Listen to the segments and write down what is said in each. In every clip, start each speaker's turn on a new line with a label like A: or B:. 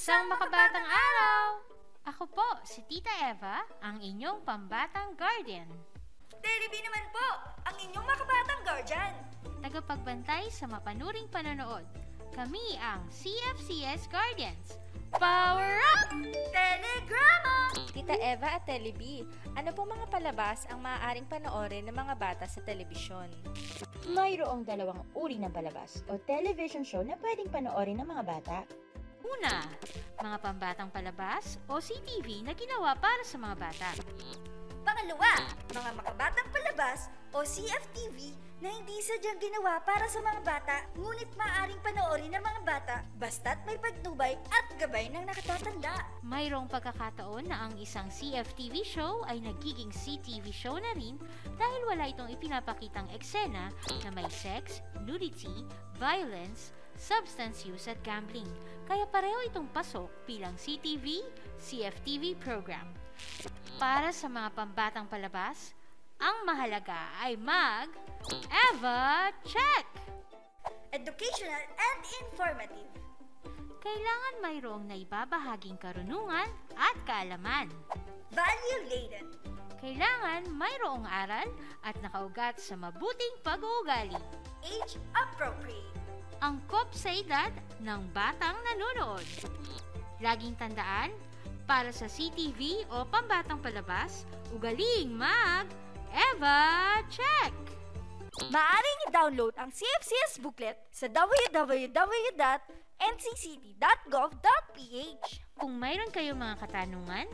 A: Isang makabatang araw! Ako po, si Tita Eva, ang inyong pambatang guardian.
B: Telebi naman po, ang inyong makabatang guardian.
A: Tagapagbantay sa mapanuring panonood. Kami ang CFCS Guardians. Power up!
B: Telegrama!
C: Tita Eva at Telebi, ano pong mga palabas ang maaaring panoorin ng mga bata sa telebisyon?
D: Mayroong dalawang uri ng palabas o television show na pwedeng panoorin ng mga bata.
A: Una, mga pambatang palabas o CTV na ginawa para sa mga bata.
B: Pangalawa, mga makabatang palabas o CFTV na hindi sadyang ginawa para sa mga bata, ngunit maaaring panoorin ng mga bata basta't may pagtubay at gabay ng nakatatanda.
A: Mayroong pagkakataon na ang isang CFTV show ay nagiging CTV show na rin dahil wala itong ipinapakitang eksena na may sex, nudity, violence, substance use at gambling. Kaya pareho itong pasok bilang CTV, CFTV program. Para sa mga pambatang palabas, ang mahalaga ay mag-EVA check!
B: Educational and informative.
A: Kailangan mayroong naibabahaging karunungan at kaalaman.
B: Value-laden.
A: Kailangan mayroong aral at nakaugat sa mabuting pag-uugali.
B: Age-appropriate.
A: Angkop sa edad ng batang nanonood. Laging tandaan, para sa CTV o pambatang palabas, ugaling mag-EVA check!
B: Maaaring i-download ang CFCS booklet sa www.ncct.gov.ph.
A: Kung mayroon kayong mga katanungan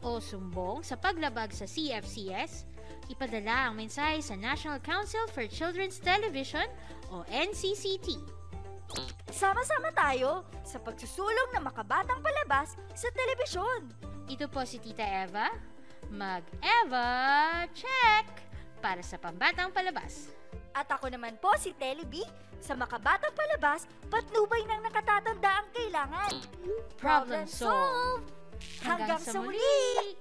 A: o sumbong sa paglabag sa CFCS, ipadala ang mensahe sa National Council for Children's Television o NCCT.
B: Sama-sama tayo sa pagsusulong ng makabatang palabas sa telebisyon.
A: Ito po si Tita Eva, mag-EVA check para sa pambatang palabas.
B: At ako naman po si Telebi, sa makabatang palabas, patnubay ng nakatatanda ang kailangan.
A: Problem solved!
B: Hanggang sa muli!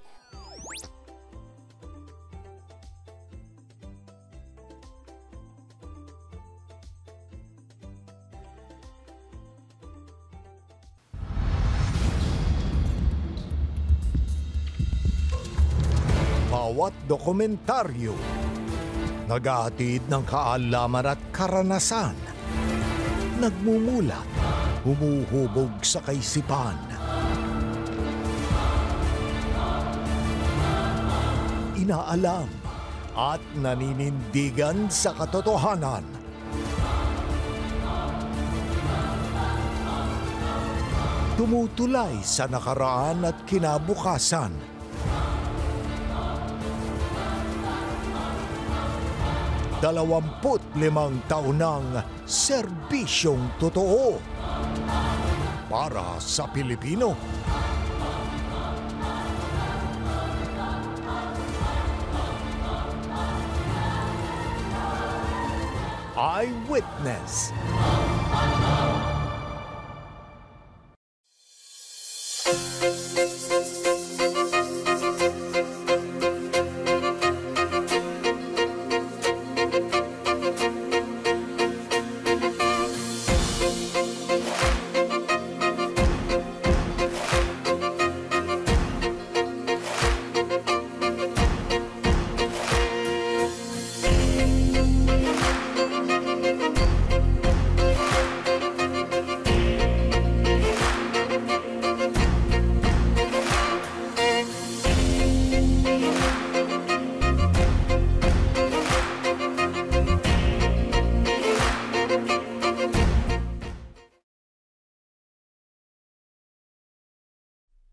E: Bawat dokumentaryo, naghahatid ng kaalaman at karanasan, nagmumulat, humuhubog sa kaisipan. Inaalam at naninindigan sa katotohanan. Tumutulay sa nakaraan at kinabukasan. 25 taon ng serbisyong totoo para sa Pilipino. Eyewitness.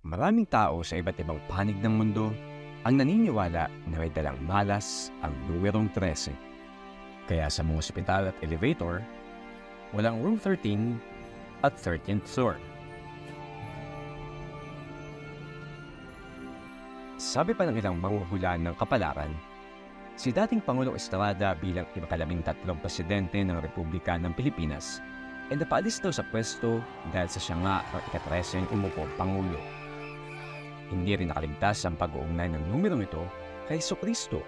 F: Maraming tao sa iba't ibang panig ng mundo ang naniniwala na may dalang malas ang numerong 13. Kaya sa mga ospital at elevator, walang room 13 at 13th floor. Sabi pa ng ilang manghuhulaan ng kapalaran, si dating Pangulong Estrada bilang ika-13 presidente ng Republika ng Pilipinas ay napaalis daw sa pwesto dahil sa siya nga ang ika-13 umupong Pangulo. Hindi rin nakaligtas ang pag-uugnay ng numerong ito kay Jesucristo.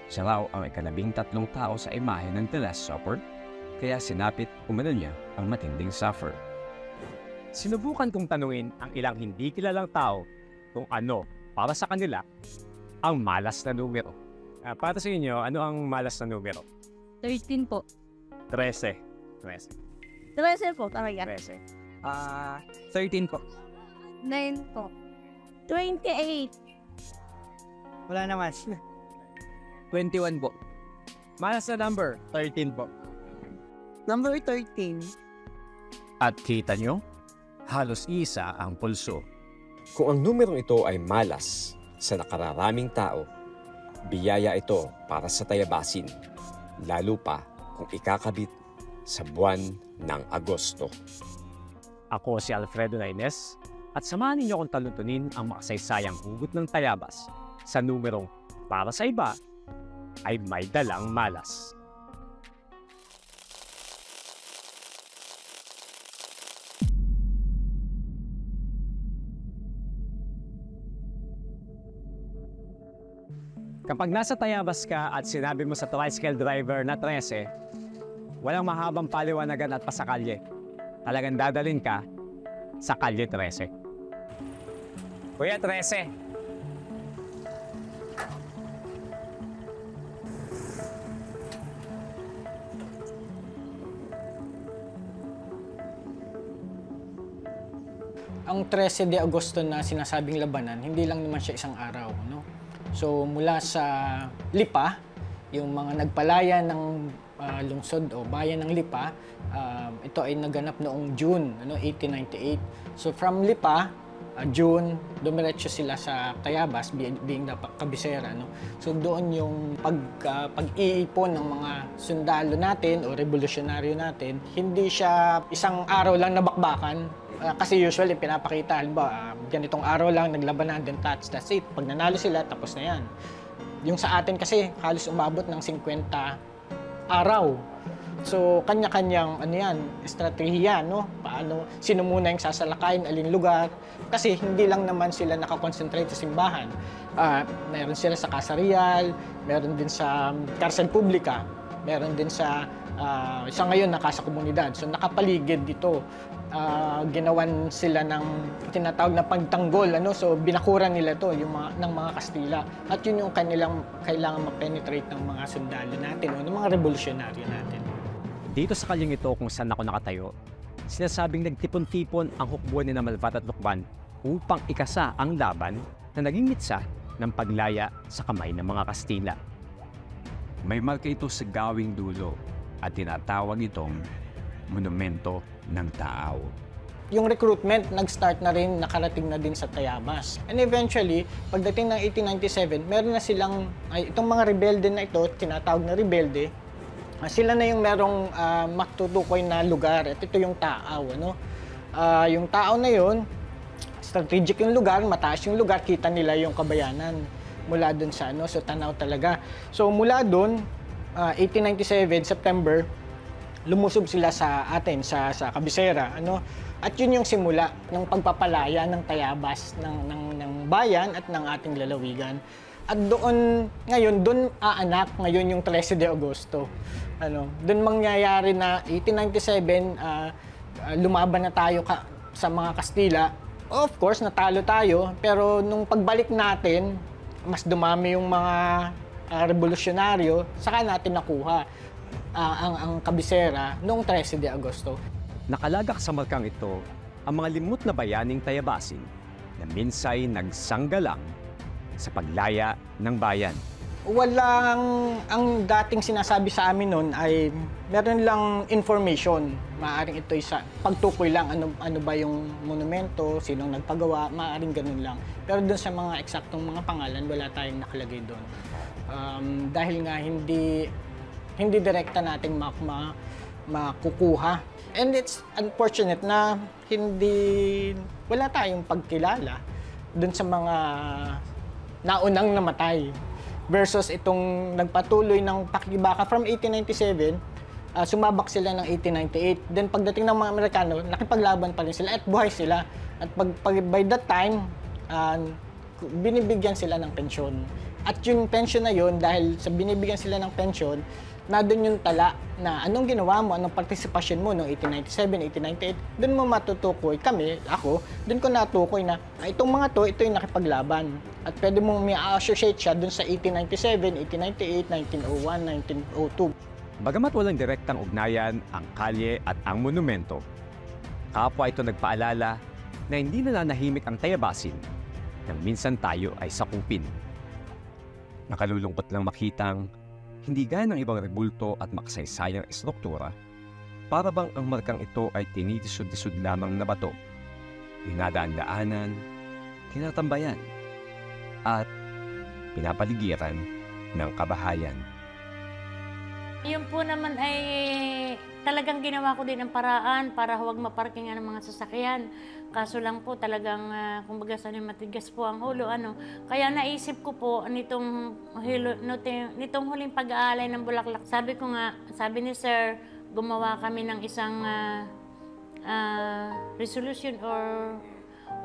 F: Siya raw ang ika-13 tao sa imahe ng The Last Supper, kaya sinapit umano niya ang matinding suffer. Sinubukan kong tanungin ang ilang hindi kilalang tao kung ano, para sa kanila, ang malas na numero. Para sa inyo, ano ang malas na numero?
G: 13 po.
F: 13.
G: 13 po, tama yan.
F: 13.
H: 13 po.
G: 9 po. 28.
H: Wala naman. 21 po.
F: Malas na number.
H: 13 po.
G: Number 13.
F: At kita nyo, halos isa ang pulso.
I: Kung ang numerong ito ay malas sa nakararaming tao, biyaya ito para sa tayabasin, lalo pa kung ikakabit sa buwan ng Agosto.
F: Ako si Alfredo Naines at samahan ninyo akong taluntunin ang makasaysayang hugot ng tayabas sa numerong para sa iba ay may dalang malas. Kapag nasa Tayabas ka at sinabi mo sa tricycle driver na 13, walang mahabang paliwanagan at pasakalye. Talagang dadalhin ka sa kalye 13. Kuya, 13.
J: Ang 13 de Agosto na sinasabing labanan, hindi lang naman siya isang araw, no? So mula sa Lipa, yung mga nagpalaya ng lungsod o bayan ng Lipa, ito ay naganap noong June 1898. So from Lipa, June, dumiretso sila sa Tayabas, being the kabisera. No? So doon yung pag-iipon ng mga sundalo natin o revolusyonaryo natin, hindi siya isang araw lang na bakbakan. Kasi usually pinapakita, halimbawa, ganitong araw lang naglabanan, then that's it. Pag nanalo sila, tapos na yan. Yung sa atin kasi halos umabot ng 50 araw. So kanya-kanyang estratehiya, no? Paano, sino muna yung sasalakayin, alin lugar. Kasi hindi lang naman sila nakakonsentrate sa simbahan. Meron sila sa Kasarial, meron din sa Karsel Publica, meron din sa ngayon nasa komunidad. So nakapaligid dito. Ginawan sila ng tinatawag na pagtanggol, so binakuran nila to yung ng mga Kastila, at yun yung kanilang kailangan ma-penetrate ng mga sundalo natin o ng mga revolusyonaryo natin.
F: Dito sa kalyeng ito kung saan ako nakatayo, sinasabing nagtipon-tipon ang hukbuan ni Malvat at Lukban upang ikasa ang laban na naging mitsa ng paglaya sa kamay ng mga Kastila. May marka ito sa gawing dulo at tinatawag itong monumento ng tao.
J: Yung recruitment, nag-start na rin, nakarating na din sa Tayabas. And eventually, pagdating ng 1897, meron na silang, itong mga rebelde na ito, tinatawag na rebelde, sila na yung merong matutukoy na lugar, at ito yung Taaw. Yung Taaw na yun, strategic yung lugar, mataas yung lugar, kita nila yung kabayanan mula dun sa sa Tanaw talaga. So mula dun, 1897, September, lumusob sila sa atin, sa Kabisera, At yun yung simula ng pagpapalaya ng Tayabas, ng bayan at ng ating lalawigan. At doon aanak ngayon yung 13 de Agosto. Doon mangyayari na 1897, lumaban na tayo sa mga Kastila. Of course, natalo tayo, pero nung pagbalik natin, mas dumami yung mga revolusyonaryo, saka natin nakuha ang Kabisera noong 13 de Agosto.
F: Nakalagak sa markang ito ang mga limot na bayaning Tayabasin na minsay nagsanggalang sa paglaya ng bayan.
J: Ang dating sinasabi sa amin noon ay meron lang information. Maaaring ito isa pagtukoy lang ano ba yung monumento, sinong nagpagawa, maaaring ganun lang. Pero doon sa mga eksaktong mga pangalan, wala tayong nakalagay doon. Dahil nga hindi direkta nating makukuha. And it's unfortunate na wala tayong pagkilala dun sa mga naunang namatay versus itong nagpatuloy ng pakibaka from 1897, sumabak sila ng 1898. Then pagdating ng mga Amerikano, nakipaglaban pa rin sila at buhay sila. At by that time, binibigyan sila ng pensyon. At yung pensyon na yun, dahil sa binibigyan sila ng pensyon, nandun yung tala na anong ginawa mo, anong partisipasyon mo noong 1897, 1898, doon mo matutukoy, doon ko natukoy na itong mga to, ito yung nakipaglaban. At pwede mong may-associate siya doon sa 1897, 1898, 1901, 1902.
F: Bagamat walang direktang ugnayan ang kalye at ang monumento, kapwa ito nagpaalala na hindi nananahimik ang Tayabasin nang minsan tayo ay sakupin. Nakalulungkot lang makitang hindi gaya ng ibang rebulto at makasaysayang estruktura, para bang ang markang ito ay tinitisod-tisod lamang na bato, dinadaan-daanan, tinatambayan, at pinapaligiran ng kabahayan.
K: Yun po naman ay talagang ginawa ko din ang paraan para huwag maparkingan ng mga sasakyan. Kaso lang po talagang, kumbaga sanay matigas po ang ulo. Kaya naisip ko po nitong huling pag-aalay ng Bulaklak. Sabi ni Sir, gumawa kami ng isang resolution or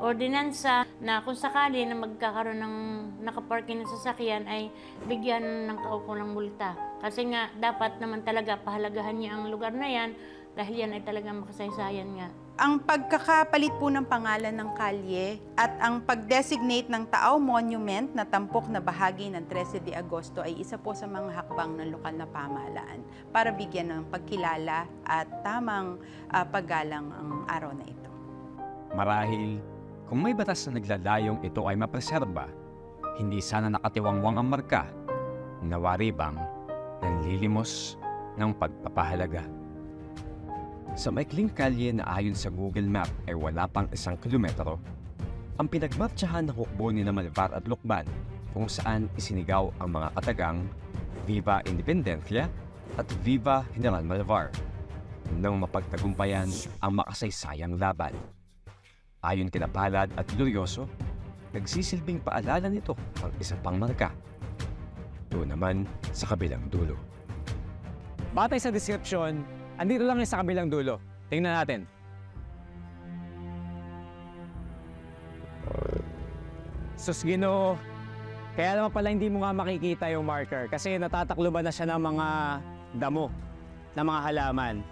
K: ordinansa na kung sakali na magkakaroon ng nakaparking ng sasakyan ay bigyan ng kaukulang multa. Kasi nga dapat naman talaga pahalagahan niya ang lugar na yan dahil yan ay talagang makasaysayan nga.
L: Ang pagkakapalit po ng pangalan ng kalye at ang pag-designate ng Taaw Monument na tampok na bahagi ng 13 de Agosto ay isa po sa mga hakbang ng lokal na pamahalaan para bigyan ng pagkilala at tamang paggalang ang araw na ito.
F: Marahil, kung may batas na naglalayong ito ay mapreserba, hindi sana nakatiwangwang ang marka, nawari bang nanlilimos ng pagpapahalaga. Sa maikling kalye na ayon sa Google Map ay wala pang 1 kilometro, ang pinagmartsahan ng hukbo ni Malvar at Lukban kung saan isinigaw ang mga katagang Viva Independencia at Viva General Malvar nang mapagtagumpayan ang makasaysayang laban. Ayon kina Palad at Glorioso, nagsisilbing paalala nito ang isa pang marka. Doon naman sa kabilang dulo.
H: Batay sa description, andito lang sa kabilang dulo. Tingnan natin. Susgino, kaya naman pala hindi mo nga makikita yung marker kasi natatakloban na siya ng mga damo, ng mga halaman.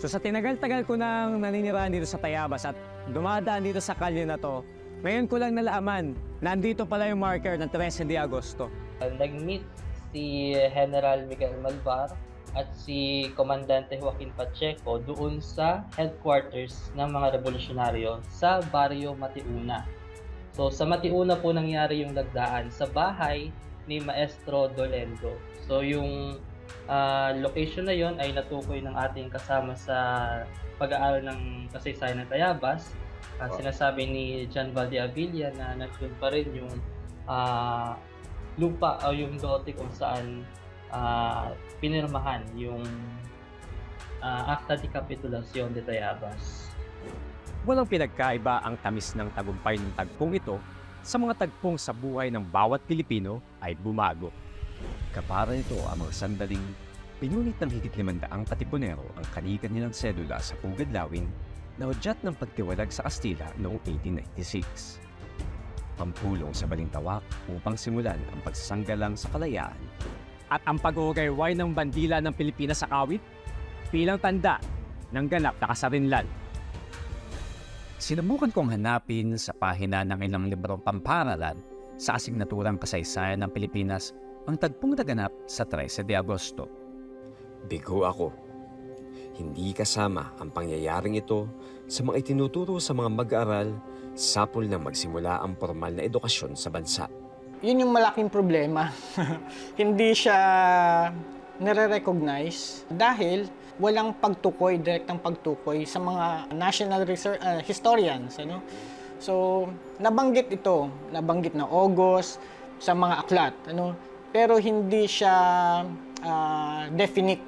H: So sa tinagal-tagal ko nang naninirahan dito sa Tayabas at dumadaan dito sa kalye na to, ngayon ko lang nalaman, nandito pala yung marker ng 13 de Agosto.
M: Nag-meet si General Miguel Malvar at si Komandante Joaquin Pacheco doon sa headquarters ng mga revolusyonaryo sa Barrio Matiuna. So sa Matiuna po nangyari yung lagdaan sa bahay ni Maestro Dolendo. So yung location na yon ay natukoy ng ating kasama sa pag-aaral ng kasaysayan ng Tayabas. Sinasabi ni John Valdeavilla na nandun pa rin yung lupa o yung lote kung saan pinirmahan yung Acta de Capitulación de Tayabas.
F: Walang pinagkaiba ang tamis ng tagumpay ng tagpong ito sa mga tagpong sa buhay ng bawat Pilipino ay bumago. Kapara nito ang mga sandaling pinunit ng higit 500 katipunero ang kanikan nilang sedula sa Pugad Lawin na hudyat ng pagtiwalag sa Kastila noong 1896. Pampulong sa Balintawak upang simulan ang pagsasanggalang sa kalayaan
H: at ang pag-uugayway ng bandila ng Pilipinas sa kawit bilang tanda ng ganap na kasarinlan.
F: Sinubukan kong hanapin sa pahina ng ilang librong pamparalan sa asignaturang kasaysayan ng Pilipinas ang tagpong naganap sa 13 de Agosto.
I: Bigo ako. Hindi kasama ang pangyayaring ito sa mga itinuturo sa mga mag-aaral sapol na magsimula ang formal na edukasyon sa bansa.
J: Yun yung malaking problema. Hindi siya nare-recognize dahil walang pagtukoy, direktang pagtukoy sa mga national historians. So, nabanggit na August sa mga aklat. Pero hindi siya definite.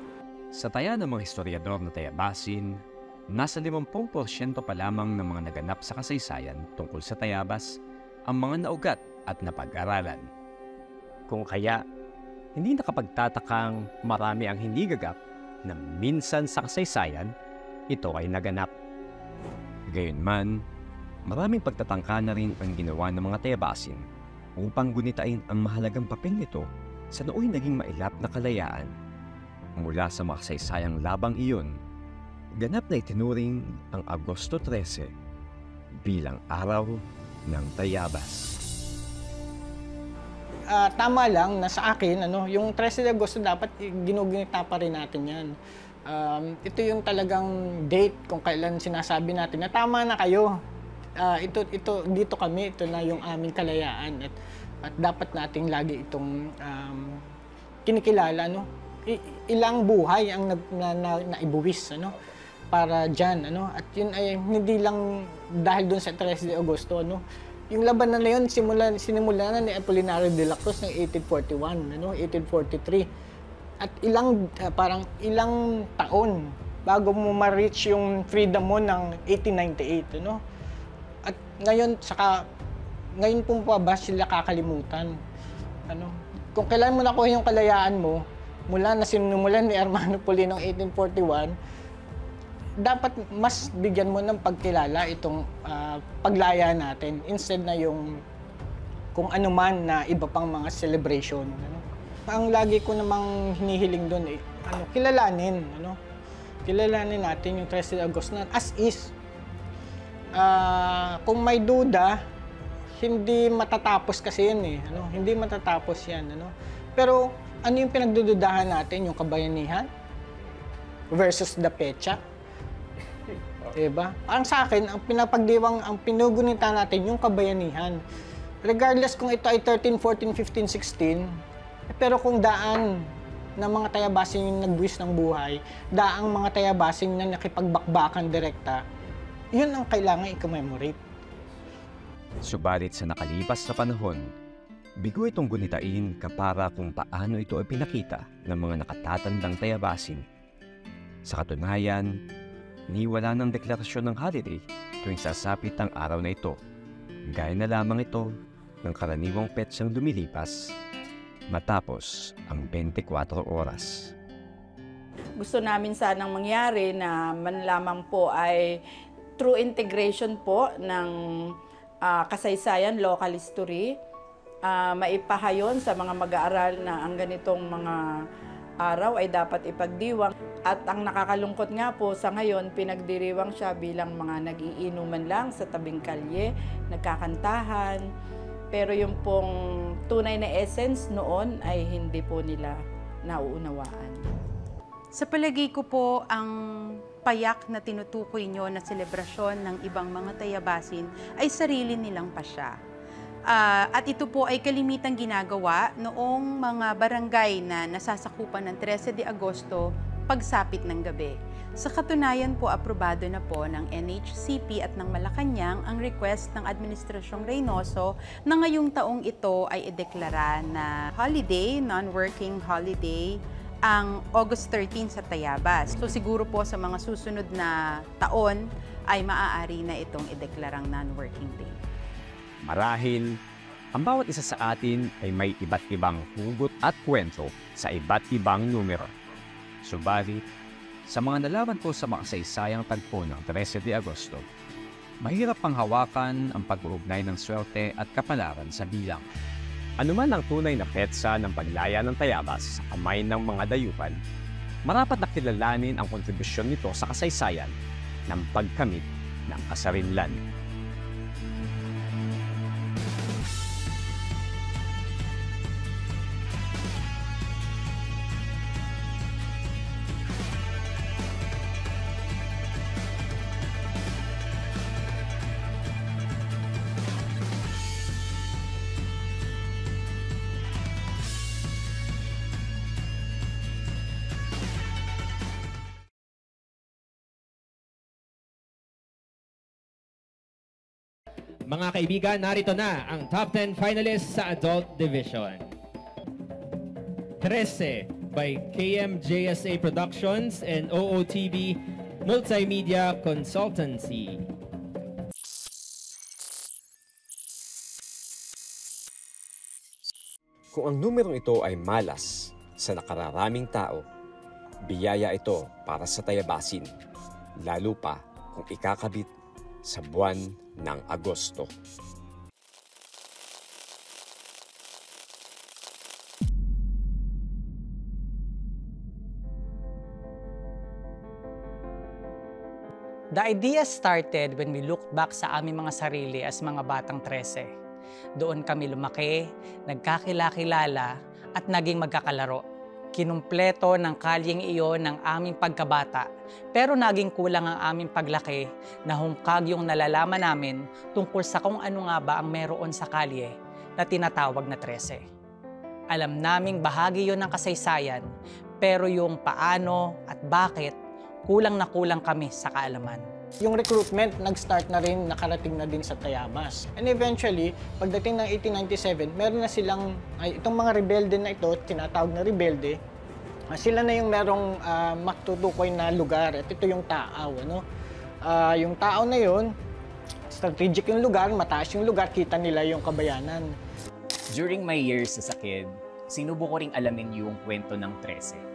F: Sa taya ng mga historiador na Tayabasin, nasa 50% pa lamang ng mga naganap sa kasaysayan tungkol sa Tayabas ang mga naugat at napag-aralan. Kung kaya, hindi nakapagtatakang marami ang hindi gagap na minsan sa kasaysayan, ito ay naganap. Gayunman, maraming pagtatangka na rin ang ginawa ng mga Tayabasin upang gunitain ang mahalagang papel nito sa nooy naging mailap na kalayaan Mula sa makasaysayang labang iyon, ganap na itinuring ang Agosto 13 bilang araw ng Tayabas.
J: Tama lang na sa akin, yung 13 de Agosto dapat ginugunita pa rin natin yan. Ito yung talagang date kung kailan sinasabi natin na tama na kayo. Dito kami, ito na yung aming kalayaan at dapat nating lagi itong kinikilala, ilang buhay ang naibuwis, para dyan, at yun ay hindi lang dahil dun sa 13 de Agosto, yung labanan na yun sinimula na ni Apolinario de la Cruz ng 1841, 1843, at ilang taon bago mo ma-reach yung freedom mo ng 1898, at ngayon po pa ba sila kakalimutan, kung kailan mo nakuha yung kalayaan mo mula na sinimulan ni Hermano Poli noong 1841, dapat mas bigyan mo ng pagkilala itong paglaya natin instead na yung kung ano man na iba pang mga celebration. Ang lagi ko namang hinihiling doon kilalanin natin yung 13 de Agosto na as is. Kung may duda, hindi matatapos kasi yan hindi matatapos yan, Pero ano yung pinagdududahan natin, yung kabayanihan versus the pecha? Diba? Ang sa akin, ang pinugunita natin yung kabayanihan. Regardless kung ito ay 13, 14, 15, 16, pero kung daan ng mga tayabasing yung nagbuwis ng buhay, daang mga tayabasing na nakipagbakbakan direkta, yun ang kailangan i-commemorate.
F: Subalit sa nakalipas na panahon, bigo itong gunitain kapara kung paano ito ay pinakita ng mga nakatatandang tayabasin. Sa katunayan, niwala ng deklarasyon ng holiday tuwing sasapit ang araw na ito. Gaya na lamang ito ng karaniwang petsang lumilipas matapos ang 24 oras.
N: Gusto namin sanang mangyari na man lamang po ay true integration po ng kasaysayan, local history, maipahayon sa mga mag-aaral na ang ganitong mga araw ay dapat ipagdiwang. At ang nakakalungkot nga po sa ngayon, pinagdiriwang siya bilang mga nag-iinuman lang sa tabing kalye, nagkakantahan, pero yung pong tunay na essence noon ay hindi po nila nauunawaan.
L: Sa palagay ko po, ang payak na tinutukoy nyo na selebrasyon ng ibang mga tayabasin ay sarili nilang pasya. At ito po ay kalimitang ginagawa noong mga barangay na nasasakupan ng 13 de Agosto pagsapit ng gabi. Sa katunayan po, aprobado na po ng NHCP at ng Malacanang ang request ng Administrasyong Reynoso na ngayong taong ito ay ideklara na holiday, non-working holiday, ang August 13 sa Tayabas. So siguro po sa mga susunod na taon ay maaari na itong ideklarang non-working day.
F: Marahil, ang bawat isa sa atin ay may iba't ibang hugot at kwento sa iba't ibang numero. Subalit, sa mga nalaman ko sa makasaysayang tagpo ng 13 de Agosto, mahirap pang hawakan ang pag-uugnay ng swerte at kapalaran sa bilang. Ano man ang tunay na petsa ng paglaya ng Tayabas sa kamay ng mga dayuhan, marapat na kilalanin ang kontribusyon nito sa kasaysayan ng pagkamit ng kasarinlan.
O: Mga kaibigan, narito na ang top 10 finalists sa Adult Division. 13 by KMJSA Productions and OOTV Multimedia Consultancy.
I: Kung ang numerong ito ay malas sa nakararaming tao, biyaya ito para sa tayabasin, lalo pa kung ikakabit sa buwan ng Agosto.
P: The idea started when we looked back sa aming mga sarili as mga batang 13. Doon kami lumaki, nagkakilala at naging magkakalaro. Kinumpleto ng kalyeng iyon ng aming pagkabata, pero naging kulang ang aming paglaki na hungkag yung nalalaman namin tungkol sa kung ano nga ba ang meron sa kalye na tinatawag na 13. Alam naming bahagi yon ng kasaysayan, pero yung paano at bakit, kulang na kulang kami sa kaalaman.
J: Yung recruitment, nag-start na rin, nakarating na din sa Tayabas. And eventually, pagdating ng 1897, meron na silang, itong mga rebelde na ito, tinatawag na rebelde, sila na yung merong matutukoy na lugar. At ito yung Taaw. Ano? Yung Taaw na yun, strategic yung lugar, mataas yung lugar, kita nila yung kabayanan.
Q: During my years as a kid, sinubo ko ring alamin yung kwento ng 13.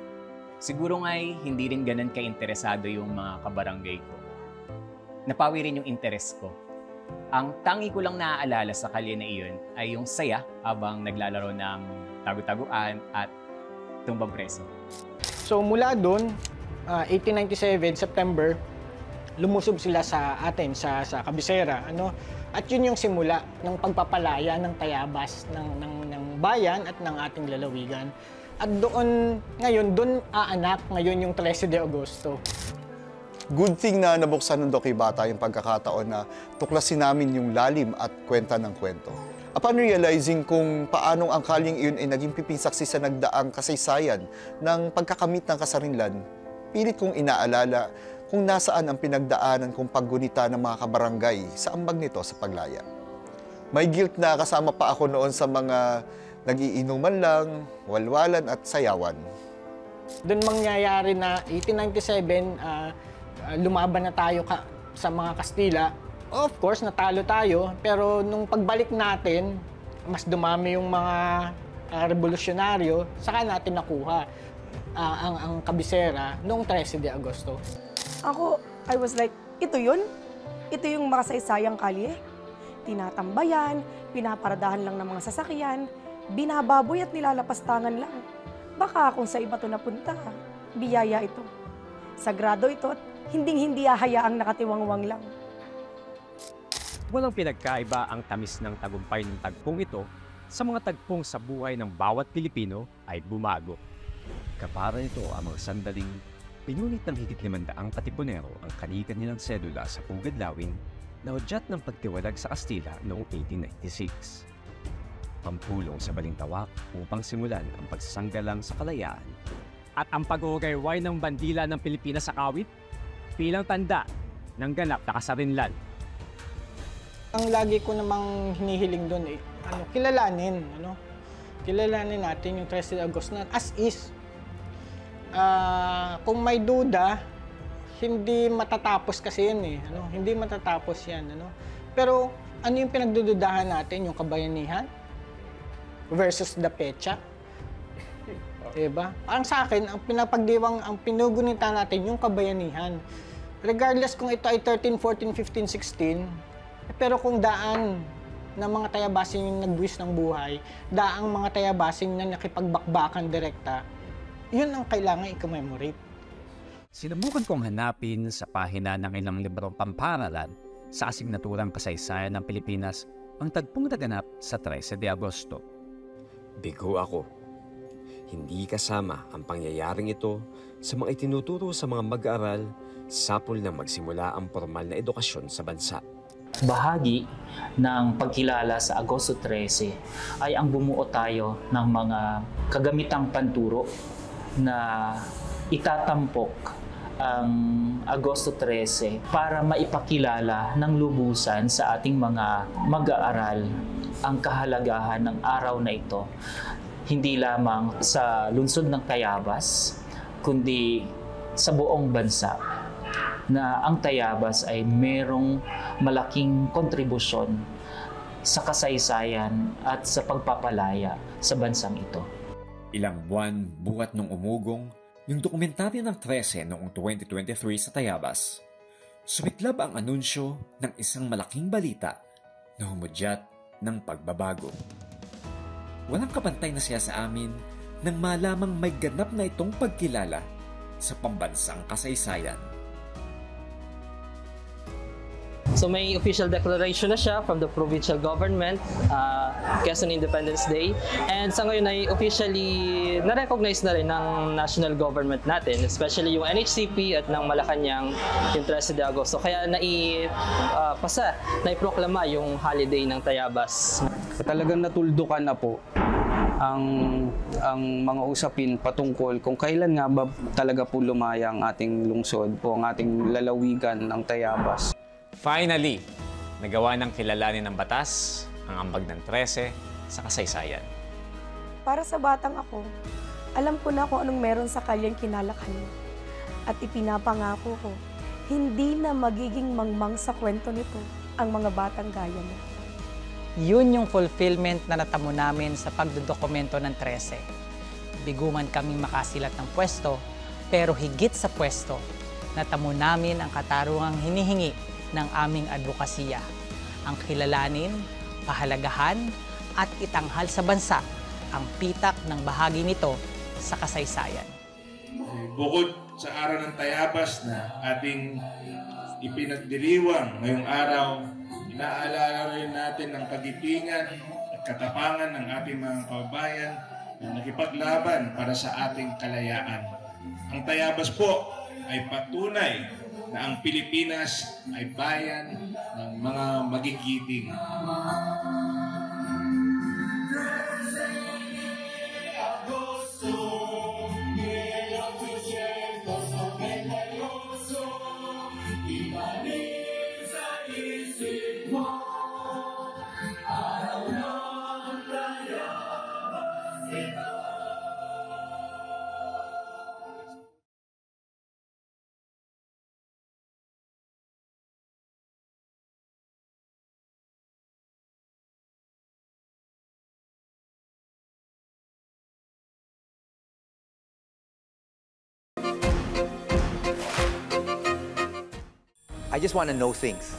Q: Siguro nga'y hindi rin ganun ka-interesado yung mga kabarangay ko. Napawi rin yung interest ko. Ang tangi ko lang naaalala sa kalye na iyon ay yung saya habang naglalaro ng tagu-taguan at tumbang preso.
J: So mula doon, 1897, September, lumusob sila sa atin, sa kabisera. Ano? At yun yung simula ng pagpapalaya ng Tayabas, ng bayan at ng ating lalawigan. At doon, ngayon, doon aanak ngayon yung 13 de Agosto.
R: Good thing na nabuksan ng Doki Bata yung pagkakataon na tuklasin namin yung lalim at kwenta ng kwento. Upon realizing kung paanong ang kalyeng iyon ay naging pipinsaksi sa nagdaang kasaysayan ng pagkakamit ng kasarinlan, pilit kong inaalala kung nasaan ang pinagdaanan kong paggunita ng mga kabarangay sa ambag nito sa paglaya. May guilt na kasama pa ako noon sa mga nagiinuman lang, walwalan at sayawan.
J: Doon mangyayari na 1897, lumaban na tayo sa mga Kastila. Of course, natalo tayo, pero nung pagbalik natin, mas dumami yung mga revolusyonaryo, saka natin nakuha ang kabisera noong 13 de Agosto.
S: Ako, I was like, ito yun? Ito yung makasaysayang kalye? Tinatambayan, pinaparadahan lang ng mga sasakyan, binababoy at nilalapastangan lang. Baka kung sa iba to napunta, biyaya ito. Sagrado ito at hinding-hindi hayaang nakatiwangwang lang.
F: Walang pinagkaiba ang tamis ng tagumpay ng tagpong ito sa mga tagpong sa buhay ng bawat Pilipino ay bumago. Kapara nito ang mga sandaling pinunit ng higit 500 katipunero ang kani-kanilang sedula sa Pugad Lawin na udyat ng pagtiwalag sa Kastila noong 1896. Pampulong sa Balintawak upang simulan ang pagsasanggalang sa kalayaan at ang pag-uugayway ng bandila ng Pilipinas sa kawit bilang tanda ng ganap na kasarinlan.
J: Ang lagi ko namang hinihiling doon kilalanin natin yung 13 de Agosto na as is. Kung may duda, hindi matatapos kasi yan hindi matatapos yan. Pero ano yung pinagdududahan natin? Yung kabayanihan versus the pecha? Diba? Ang sa akin, ang pinugunita natin yung kabayanihan. Regardless kung ito ay 13, 14, 15, 16, pero kung daan ng mga Tayabasin yung nagbuwis ng buhay, daang mga Tayabasin na nakipagbakbakan direkta, yun ang kailangan i-commemorate.
F: Sinubukan kong hanapin sa pahina ng ilang librong pamparalan sa asignaturang kasaysayan ng Pilipinas ang tagpong naganap sa 13 de Agosto.
I: Bigo ako. Hindi kasama ang pangyayaring ito sa mga itinuturo sa mga mag-aaral sapol na magsimula ang formal na edukasyon sa bansa.
T: Bahagi ng pagkilala sa Agosto 13 ay ang bumuo tayo ng mga kagamitang panturo na itatampok ang Agosto 13 para maipakilala ng lubusan sa ating mga mag-aaral ang kahalagahan ng araw na ito. Hindi lamang sa lungsod ng Tayabas, kundi sa buong bansa na ang Tayabas ay merong malaking kontribusyon sa kasaysayan at sa pagpapalaya sa bansang ito.
I: Ilang buwan buhat nung umugong yung dokumentaryo ng 13 noong 2023 sa Tayabas. Sumiklab ang anunsyo ng isang malaking balita na humudyat ng pagbabago. Walang kapantay na siya sa amin nang malamang may ganap na itong pagkilala sa pambansang kasaysayan.
M: So may official declaration na siya from the provincial government, Quezon Independence Day. And sa ngayon ay officially na-recognize na rin ng national government natin, especially yung NHCP at ng Malacanang yung 13 de Agosto. Kaya naiproklama yung holiday ng Tayabas.
U: Talagang natuldukan na po ang mga usapin patungkol kung kailan nga ba talaga po lumaya ang ating lungsod o ang ating lalawigan ng Tayabas.
Q: Finally, nagawa ng kilalanin ng batas ang ambag ng 13 sa kasaysayan.
S: Para sa batang ako, alam ko na kung anong meron sa kalyeng Kinalakan. At ipinapangako ko, hindi na magiging mangmang sa kwento nito ang mga batang gaya mo.
P: Yun yung fulfillment na natamo namin sa pagdodokumento ng 13. Biguman kaming makasilat ng pwesto, pero higit sa pwesto, natamo namin ang katarungang hinihingi ng aming advokasya, ang kilalanin, pahalagahan, at itanghal sa bansa ang pitak ng bahagi nito sa kasaysayan.
V: Bukod sa araw ng Tayabas na ating ipinagdiriwang ngayong araw, inaalala rin natin ang kagitingan at katapangan ng ating mga kababayan na nakipaglaban para sa ating kalayaan. Ang Tayabas po ay patunay na ang Pilipinas ay bayan ng mga magigiting.
W: I just want to know things.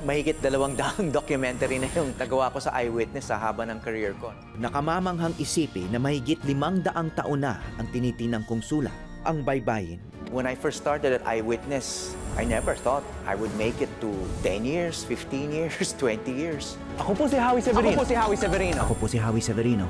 W: Mahigit 200 documentary na yung nagawa ko sa Eyewitness sa haba ng career ko.
X: Nakamamanghang isipin na mahigit 500 taon na ang tinitinang kong sulat, ang baybayin.
W: When I first started at Eyewitness, I never thought I would make it to 10 years, 15 years, 20 years.
X: Ako po si Howie Severino.
W: Ako po si Howie Severino.
X: Ako po si Howie Severino.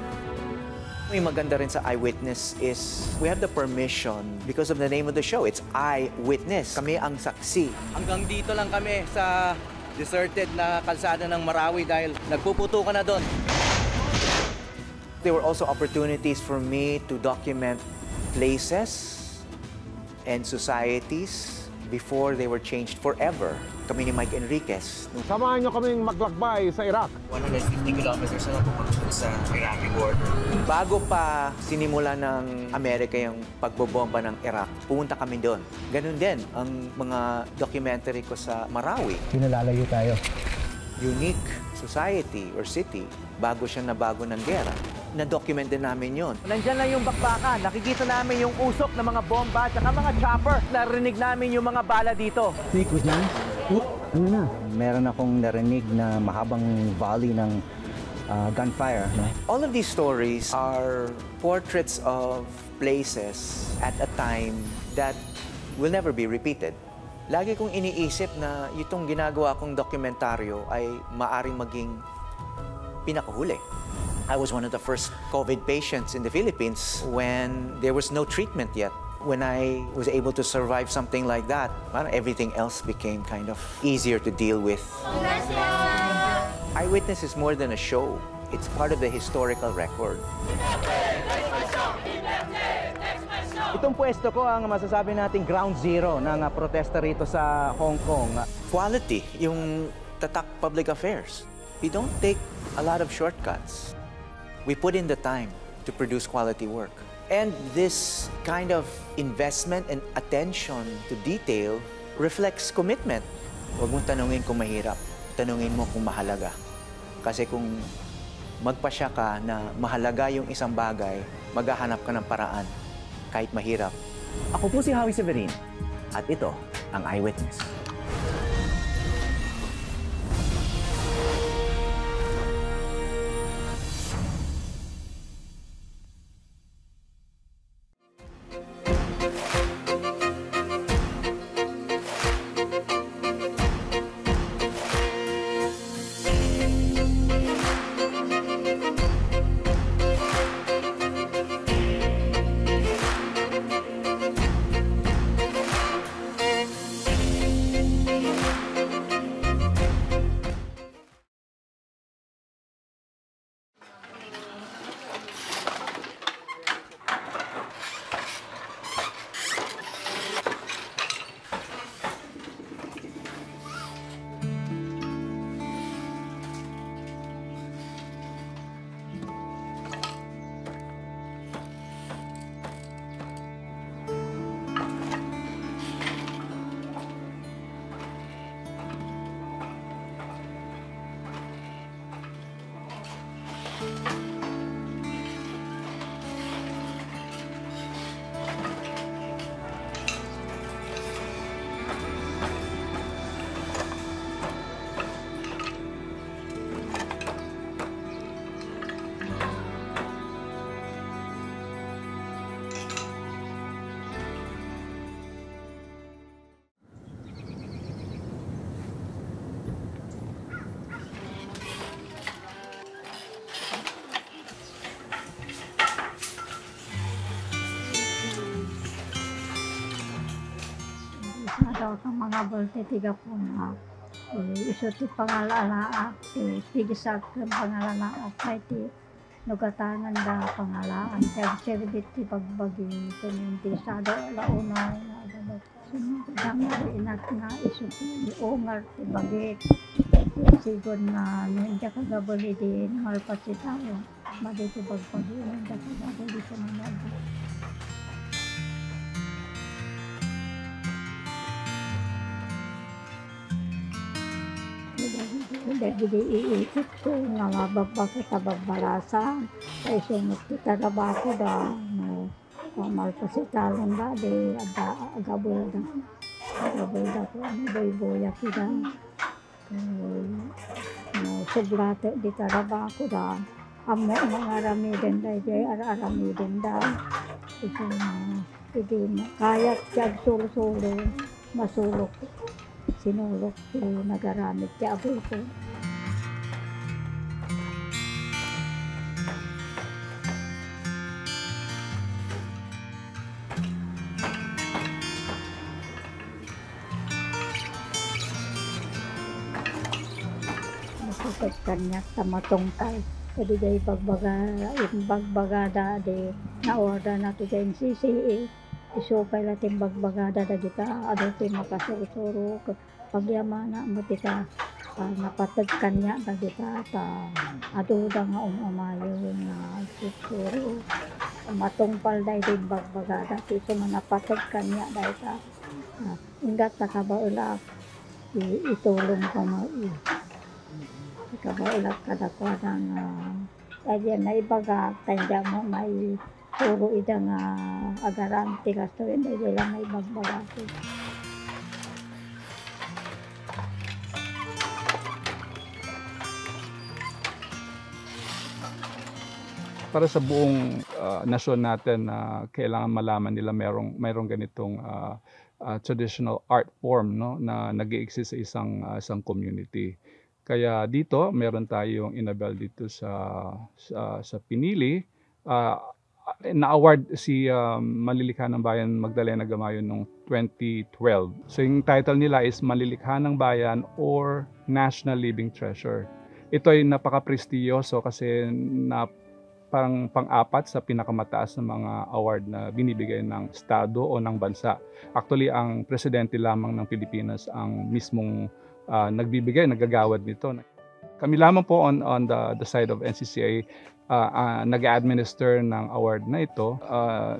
W: Yung maganda rin sa Eyewitness is we have the permission because of the name of the show. It's Eyewitness. Kami ang saksi.
X: Hanggang dito lang kami sa deserted na kalsada ng Marawi dahil nagpuputukan na doon.
W: There were also opportunities for me to document places and societies before they were changed forever. Kami ni Mike Enriquez.
Y: Samahan niyo kaming maglakbay sa Iraq.
W: 150 kilometers na pupunta sa Iraqi border. Bago pa sinimula ng Amerika yung pagbobomba ng Iraq, pumunta kami doon. Ganun din ang mga documentary ko sa Marawi.
Y: Pinalalayo tayo.
W: Unique society or city, bago siya nabago ng gera. Na-document din namin yun.
X: Nandyan na yung bakbakan. Nakikita namin yung usok ng mga bomba at mga chopper. Narinig namin yung mga bala dito.
Y: Ikot na. Ano na?
X: Meron akong narinig na mahabang volley ng gunfire. No?
W: All of these stories are portraits of places at a time that will never be repeated. Lagi kong iniisip na itong ginagawa kong dokumentaryo ay maaring maging pinakahuli. I was one of the first COVID patients in the Philippines when there was no treatment yet. When I was able to survive something like that, everything else became kind of easier to deal with. Eyewitness is more than a show. It's part of the historical record.
X: Itong pwesto ko ang masasabi nating ground zero ng protesta rito sa Hong Kong.
W: Quality, yung tatak public affairs. We don't take a lot of shortcuts. We put in the time to produce quality work. And this kind of investment and attention to detail reflects commitment. Huwag mong tanungin kung mahirap, tanungin mo kung mahalaga. Kasi kung magpasya ka na mahalaga yung isang bagay, maghahanap ka ng paraan, kahit mahirap.
X: Ako po si Howie Severino, at ito ang Eyewitness.
A: tao sa mga baltitiga po na iso ti pangalalaak, tigisak ng pangalalaak, kay ti nugatangan da pangalaan, kaya sirbit ti pagbagi kuninti sa launay na adabag. Sunod inat nga iso ti ungar ti bagit. Sigon na hindi kagabali di malpas si tao. Madi ti bagpagi, hindi kagabali sa mga Hindi iikot ko nga mababak sa babbalasan. Ay sunod kita na ba ako da. Malpas si talon da. Di agabol da. Agabol da ko. Boy-boya kita. Sublate di taraba ko da. Amo mga aramidin da. Aramidin da. Isa na. Hindi kaya tiyag sulo-sulo. Masulok. Sinulok ko nagaramit kaya abol ko. Masukot kanya sa matungkal. Jadi day bagbagada di na-order na to dyan CCA. Isupay natin bagbagada da kita. Ado ti makasuro-suro. Pagyamana mo tika napatag kanya da kita. Ado da nga umamayo nga susuro. Matungpal da din bagbagada. Tiso man napatag kanya da ita. Ingat na kabaulak. Itulong ko mo. Kabaulak kadakwa ng kaya na ibaga. Tanda mo may puro ida nga agaran. Tigas to yun. Hindi lang may bagbagada.
B: Para sa buong nasyon natin na kailangan malaman nila mayroong ganitong traditional art form, no, na nag-i-exist sa isang community. Kaya dito meron tayong inabel dito sa Pinili. Na-award si Manlilikha ng Bayan Magdalena Gamayo noong 2012. So yung title nila is Manlilikha ng Bayan or National Living Treasure. Ito ay napaka-prestiyoso kasi parang pang-apat sa pinakamataas na mga award na binibigay ng Estado o ng bansa. Actually, ang presidente lamang ng Pilipinas ang mismong nagagawad nito. Kami lamang po on the side of NCCA nag-administer ng award na ito,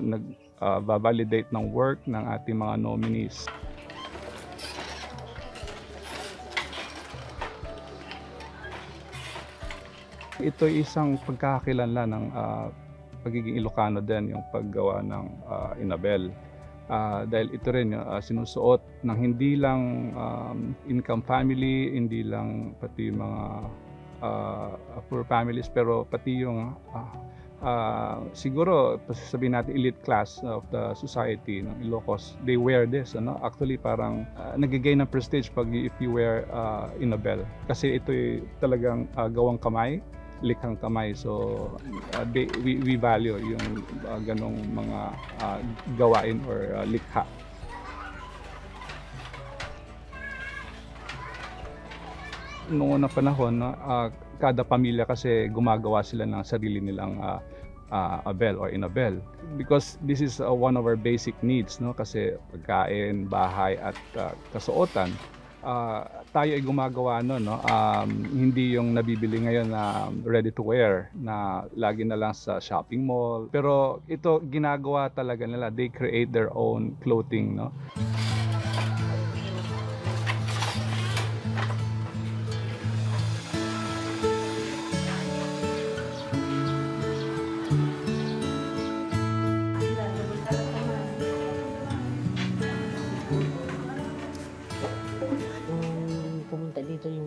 B: nag-validate ng work ng ating mga nominees. Ito ay isang pagkakakilanlan ng pagiging Ilocano din, yung paggawa ng inabel. Dahil ito rin sinusuot ng hindi lang income family, hindi lang pati mga poor families, pero pati yung siguro sabihin natin elite class of the society ng Ilocos, they wear this. Actually parang nag-gain ng prestige pag if you wear inabel. Kasi ito ay talagang gawang kamay, likhang kamay. So we value yung ganong mga gawain or likha. Noong unang panahon, kada pamilya kasi gumagawa sila ng sarili nilang abel or inabel. Because this is one of our basic needs, no? Kasi pagkain, bahay at kasuotan. Tayo ay gumagawa no? Hindi yung nabibili ngayon na ready to wear na lagi na lang sa shopping mall. Pero ito ginagawa talaga nila. They create their own clothing, no?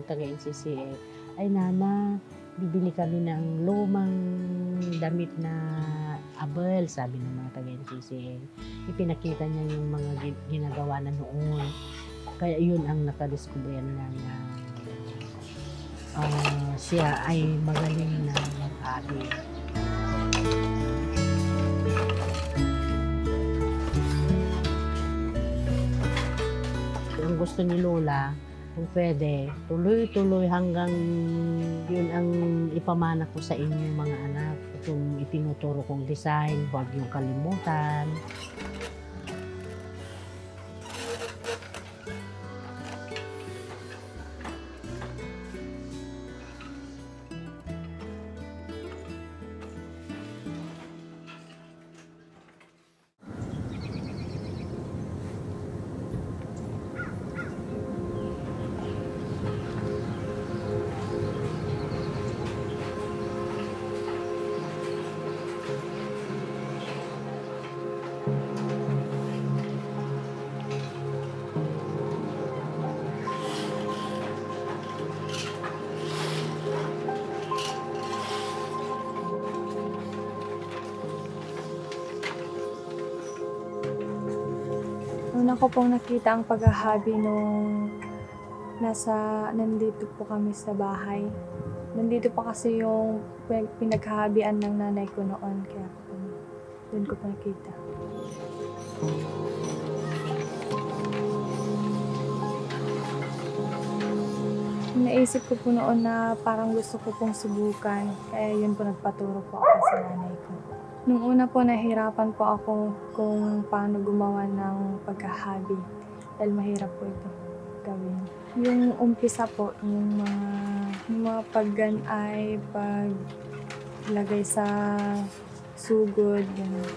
C: taga-NCCA, ay nana, bibili kami ng lumang damit na abel, sabi ng mga taga-NCCA. Ipinakita niya yung mga ginagawa na noon. Kaya yun ang nakadiskubre na siya ay magaling na mag-abi. gusto ni Lola, kung pwede, tuloy-tuloy hanggang yun ang ipamana ko sa inyo mga anak. Itong itinuturo kong design, huwag yung kalimutan.
D: Una ko pong nakita ang paghahabi nung nandito po kami sa bahay. Nandito pa kasi yung pinaghahabian ng nanay ko noon, kaya doon ko po nakita. Naisip ko po noon na parang gusto ko pong subukan, kaya yun po nagpaturo po ako sa nanay ko. Nung una po, nahirapan po ako kung paano gumawa ng paghahabi. Dahil mahirap po ito gawin. Yung umpisa po, yung mga paggan ay paglagay sa sugod. Ganun.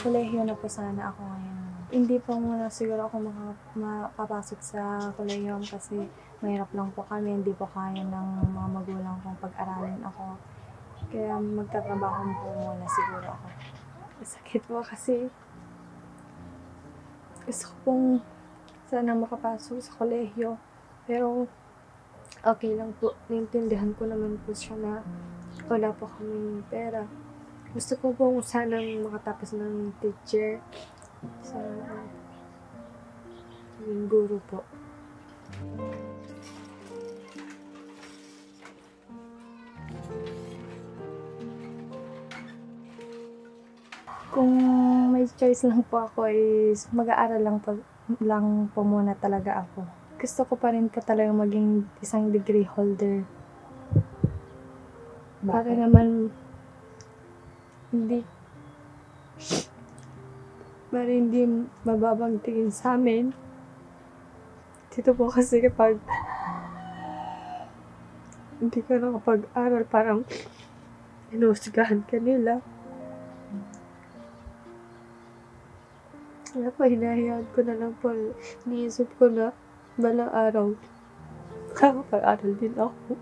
D: Kolehiyo na po sana ako ngayon. Hindi po muna siguro ako makapasok sa kolehiyo kasi mahirap lang po kami. Hindi po kaya ng mga magulang kong pag-aralin ako. Kaya magtatrabaho po muna siguro ako. Sakit po kasi gusto ko pong sana makapasok sa kolehiyo. Pero okay lang po. Naintindihan ko naman po siya na wala po kami pera. Gusto ko pong sanang makatapos ng teacher. Sa yung guro po. Kung may choice lang po ako is mag-aaral lang po muna talaga ako. Gusto ko pa rin po talaga maging isang degree holder. Para naman hindi mababang tingin sa amin. Dito po kasi kapag hindi ka nakapag-aral, parang inuusgahan ka nila. Kaya po, hinahayaan ko na lang po. Niisip ko na balang araw, kakapag-aral din ako.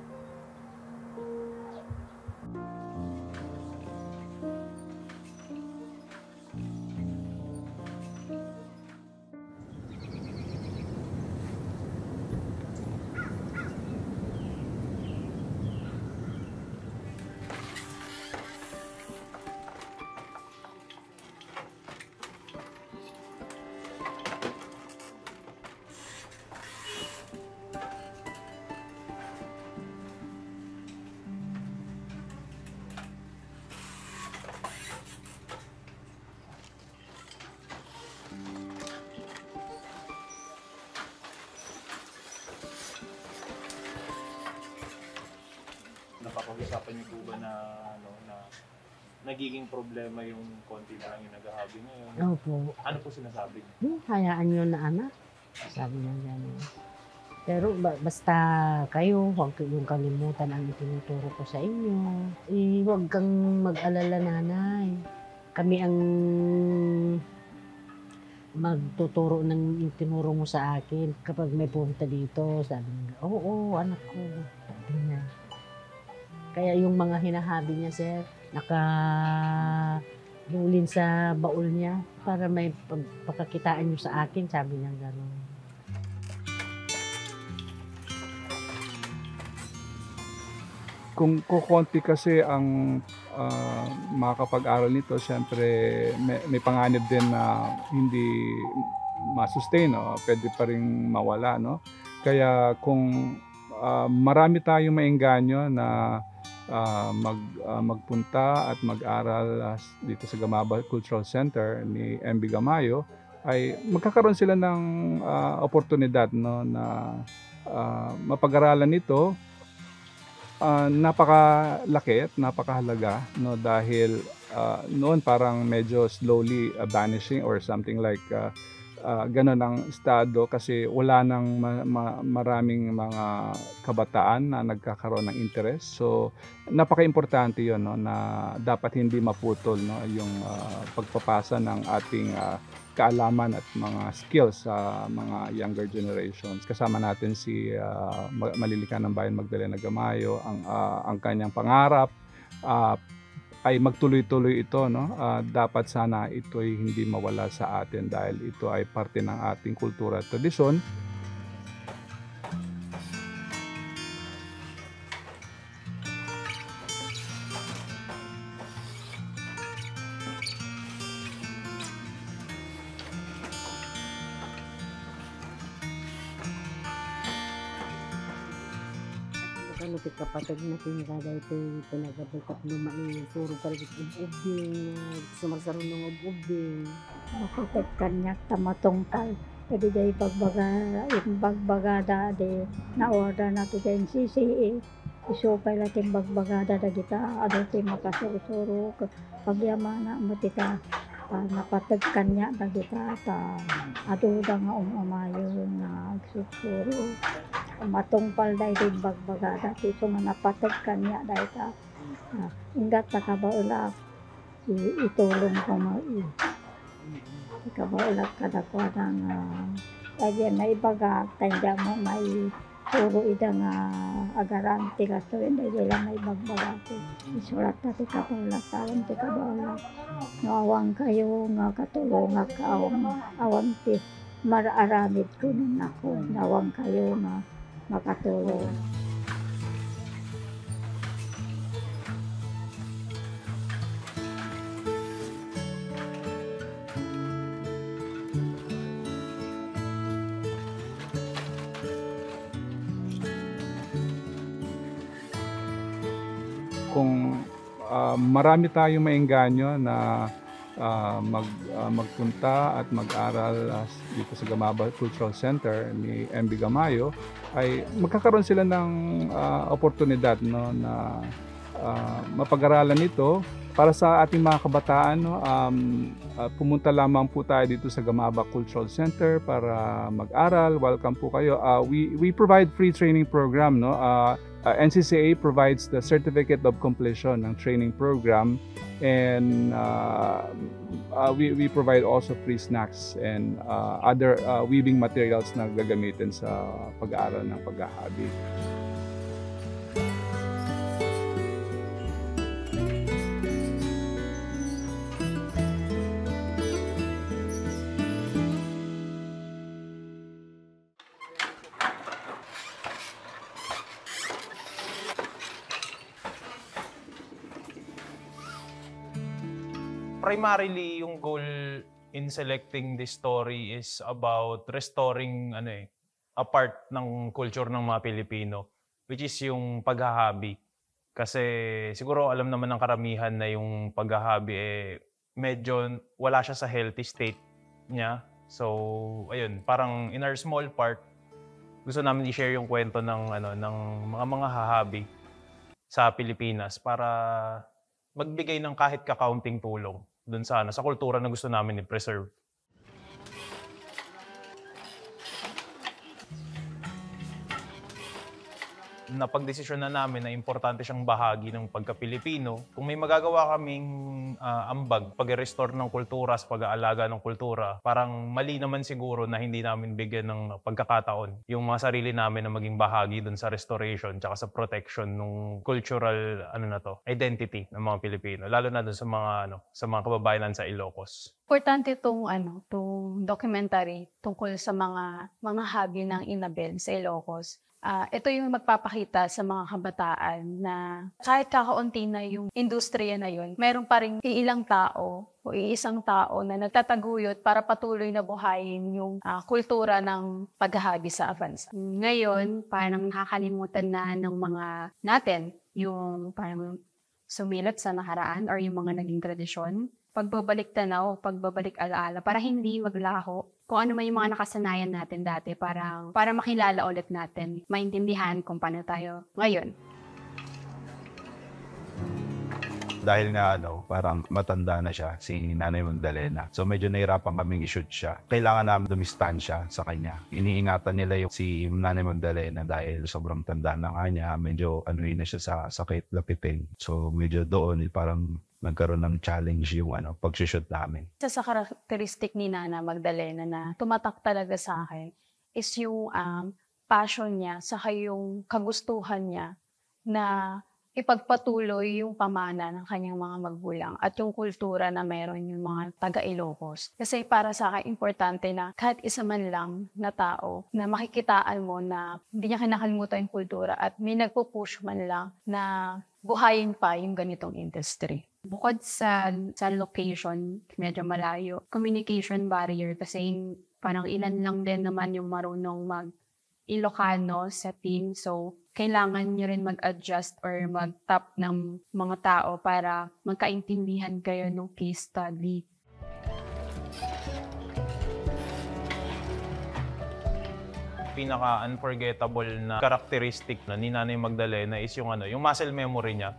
E: Napapag-usapan niyo po ba na nagiging problema yung konti na lang yung naghahabi ngayon?
C: Opo.
E: Ano po sinasabi niyo?
C: Hayaan nyo na anak. Sabi niya gano'n. Pero basta kayo, huwag yung kalimutan ang itinuturo ko sa inyo. Huwag kang mag-alala, nanay. Kami ang magtuturo ng itinuro mo sa akin. Kapag may pumunta dito, sabi niya, oo, anak ko. Sabi niya. Kaya yung mga hinahabi niya, sir, nakagulin sa baul niya para may pagkakitaan niyo sa akin, sabi niya gano'n.
B: Kung kukonti kasi ang makakapag-aral nito, siyempre may panganib din na hindi ma-sustain, no? Pwede pa rin mawala, no? Kaya kung marami tayong maengganyo na magpunta at mag-aral dito sa Gamaba Cultural Center ni MB Gamayo, ay magkakaroon sila ng oportunidad, no, na mapag-aralan ito. Napakalaki at napakahalaga, no, dahil noon parang medyo slowly vanishing or something like ganun ang estado, kasi wala nang maraming mga kabataan na nagkakaroon ng interest. So napaka-importante yun, no, na dapat hindi maputol, no, yung pagpapasa ng ating kaalaman at mga skills sa mga younger generations. Kasama natin si Malilikan ng Bayan Magdalena Gamayo. Ang kanyang pangarap ay magtuloy-tuloy ito, no? Dapat sana ito'y hindi mawala sa atin dahil ito ay parte ng ating kultura at tradisyon.
C: Ano ti kapatag natin kada ito pinagabagkat lumain suro ka rin ubing sumarsaro ng ubing
A: Makapit kanyak tamatungkal. Jadi day bagbagada de na order na to din CCE. Isupay natin bagbagada da kita ado ti makasuro pagyamana matita napatag kanya da kita ta ado da nga umayo nga agsuro. Matungpal dahil din bagbagada so nga napatag kanya dahil ta ingat na kabaulak itulong ko kabaulak kadakwa ng kaya na ibaga tanda mo may puro idang agaran tiga so hindi lang may bagbagada isulat na ti kabaulak tawang ti kabaulak nawang kayo nga katulong nga awang ti mararamid ko nun ako nawang kayo nga makatulong.
B: Kung marami tayong maengganyo na magpunta at mag-aral dito sa Gamaba Cultural Center ni MB Gamayo, ay magkakaroon sila ng oportunidad, no, na mapag-aralan ito. Para sa ating mga kabataan, no, pumunta lamang po tayo dito sa Gamaba Cultural Center para mag-aral. Welcome po kayo. We provide free training program, no. NCCA provides the Certificate of Completion ng training program, and we provide also free snacks and other weaving materials na gagamitin sa pag-aaral ng paghahabi.
E: Primarily, yung goal in selecting this story is about restoring a part ng culture ng mga Pilipino, which is yung paghahabi. Kasi siguro alam naman ng karamihan na yung paghahabi medyo wala siya sa healthy state niya. So, ayun, parang in our small part, gusto namin i-share yung kwento ng mga hahabi sa Pilipinas para magbigay ng kahit kakaunting tulong dun sa kultura na gusto namin i-preserve. Napagdesisyon na namin na importante siyang bahagi ng pagka-Pilipino. Kung may magagawa kaming ambag, pag-restore ng kultura sa pag-aalaga ng kultura, parang mali naman siguro na hindi namin bigyan ng pagkakataon yung mga sarili namin na maging bahagi dun sa restoration tsaka sa protection ng cultural identity ng mga Pilipino, lalo na dun sa mga kababayan sa Ilocos.
G: Importante itong documentary tungkol sa mga hobby ng Inabel sa Ilocos. ito yung magpapakita sa mga kabataan na kahit kakaunti na yung industriya na yun, meron pa rin iilang tao o iisang tao na nagtataguyod para patuloy na buhayin yung kultura ng paghahabi sa Avanza.
H: Ngayon, parang nakakalimutan na ng mga natin yung parang sumilat sa nakaraan or yung mga naging tradisyon. Pagbabalik tanaw, pagbabalik alaala para hindi maglaho kung ano man yung mga nakasanayan natin dati para makilala ulit natin, maintindihan kung paano tayo ngayon.
K: Dahil nga parang matanda na siya, si Nanay Magdalena. So medyo nahirapan kaming i-shoot siya. Kailangan namin dumistansya sa kanya. Iniingatan nila yung si Nanay Magdalena dahil sobrang tanda na nga niya. Medyo na siya sa sakit lapitin. So medyo doon parang nagkaroon ng challenge yung pag-shoot namin.
G: Isa sa karakteristik ni Nana Magdalena na tumatak talaga sa akin is yung passion niya, saka yung kagustuhan niya na ipagpatuloy yung pamana ng kanyang mga magulang at yung kultura na meron yung mga taga-Ilocos. Kasi para sa akin, importante na kahit isa man lang na tao na makikitaan mo na hindi niya kinakalimutan yung kultura at may nagpo-push man lang na buhayin pa yung ganitong industry.
H: Bukod sa location, medyo malayo, communication barrier kasi parang ilan lang din naman yung marunong mag-Ilocano sa team. So, kailangan nyo rin mag-adjust or mag-tap ng mga tao para magkaintindihan kayo ng case study.
E: Pinaka-unforgettable na characteristic na ni Nanay Magdalena is yung yung muscle memory niya.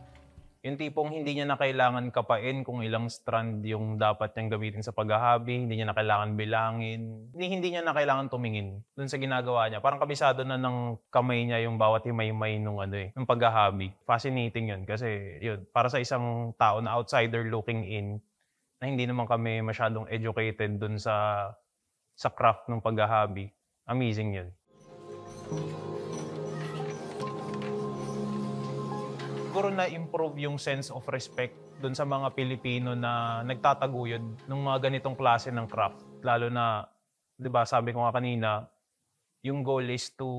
E: Yung tipong hindi niya na kailangan kapain kung ilang strand yung dapat niyang gamitin sa paghahabi, hindi niya na kailangan bilangin, hindi niya na kailangan tumingin dun sa ginagawa niya. Parang kabisado na ng kamay niya yung bawat himay-himay nung ng paghahabi. Fascinating yun kasi yun, para sa isang tao na outsider looking in, na hindi naman kami masyadong educated dun sa craft ng paghahabi. Amazing yun. Siguro na-improve yung sense of respect dun sa mga Pilipino na nagtataguyod ng mga ganitong klase ng craft. Lalo na, di ba, sabi ko nga kanina, yung goal is to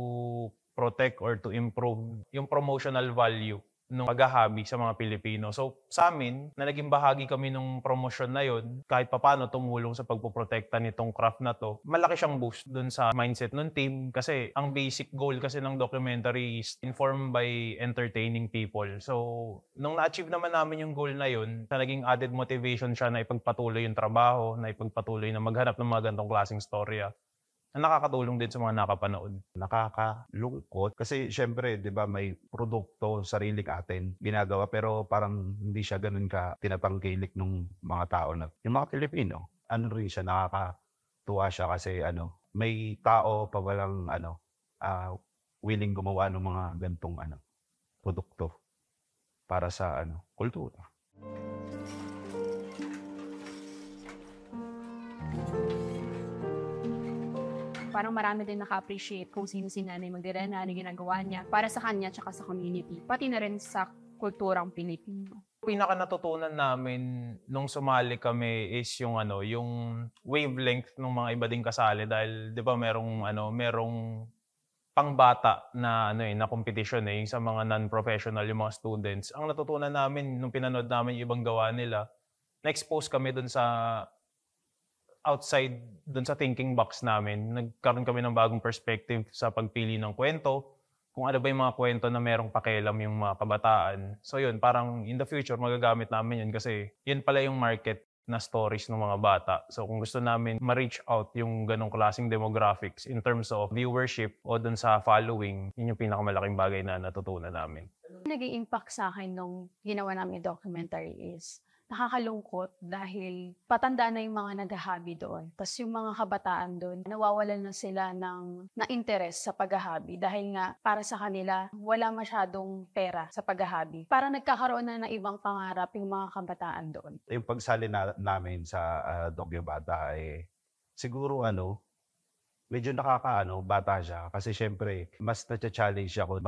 E: protect or to improve yung promotional value ng paghahabi sa mga Pilipino. So sa amin, na naging bahagi kami ng promosyon na yun, kahit papano tumulong sa pagpoprotekta nitong craft na to, malaki siyang boost dun sa mindset ng team kasi ang basic goal kasi ng documentary is inform by entertaining people. So nung na-achieve naman namin yung goal na yun, naging added motivation siya na ipagpatuloy yung trabaho, na ipagpatuloy na maghanap ng mga ganitong klaseng storya. Na nakakatulong din sa mga nakapanood.
K: Nakakalungkot kasi syempre, 'di ba, may produkto sariling atin ginagawa pero parang hindi siya ganoon ka tinatangkilik ng mga tao na yung mga Pilipino. Rin siya, nakakatuwa siya kasi may tao pa walang willing gumawa ng mga gantong produkto para sa kultura.
H: Parang marami din naka-appreciate kung sino si Nanay Magdalena, ano ginagawa niya para sa kanya at sa community, pati na rin sa kulturang Pilipino.
E: Pinaka natutunan namin nung sumali kami is yung wavelength ng mga iba ding kasali dahil 'di ba merong pangbata na na competition yung sa mga non-professional yung mga students. Ang natutunan namin nung pinanood namin yung ibang gawa nila, na-expose kami dun sa outside dun sa thinking box namin. Nagkaroon kami ng bagong perspective sa pagpili ng kwento, kung ano ba yung mga kwento na merong pakialam yung mga kabataan. So yun, parang in the future magagamit namin yun kasi yun pala yung market na stories ng mga bata. So kung gusto namin ma-reach out yung ganong klaseng demographics in terms of viewership o dun sa following, yun yung pinakamalaking bagay na natutunan namin.
H: Naging impact sa akin nung ginawa namin documentary is nakakalungkot dahil patanda na yung mga naghahabi doon. Tapos yung mga kabataan doon, nawawalan na sila ng interest sa paghahabi dahil nga para sa kanila, wala masyadong pera sa paghahabi. Parang nagkakaroon na ng ibang pangarap yung mga kabataan doon.
K: Yung pagsali namin sa Dogyo Bata siguro medyo bata siya kasi syempre mas na-challenge ako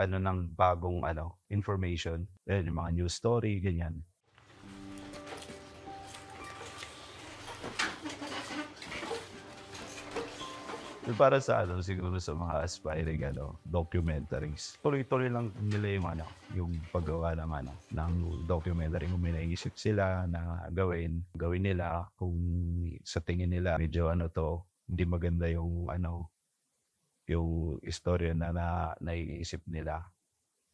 K: ng bagong information, yung mga news story, ganyan. Para sa siguro sa mga aspiring documentaries. Tuloy-tuloy lang nila yung paggawa ng documentary. Kung may naisip sila na gawin nila. Kung sa tingin nila medyo hindi maganda yung yung istorya na naiisip nila.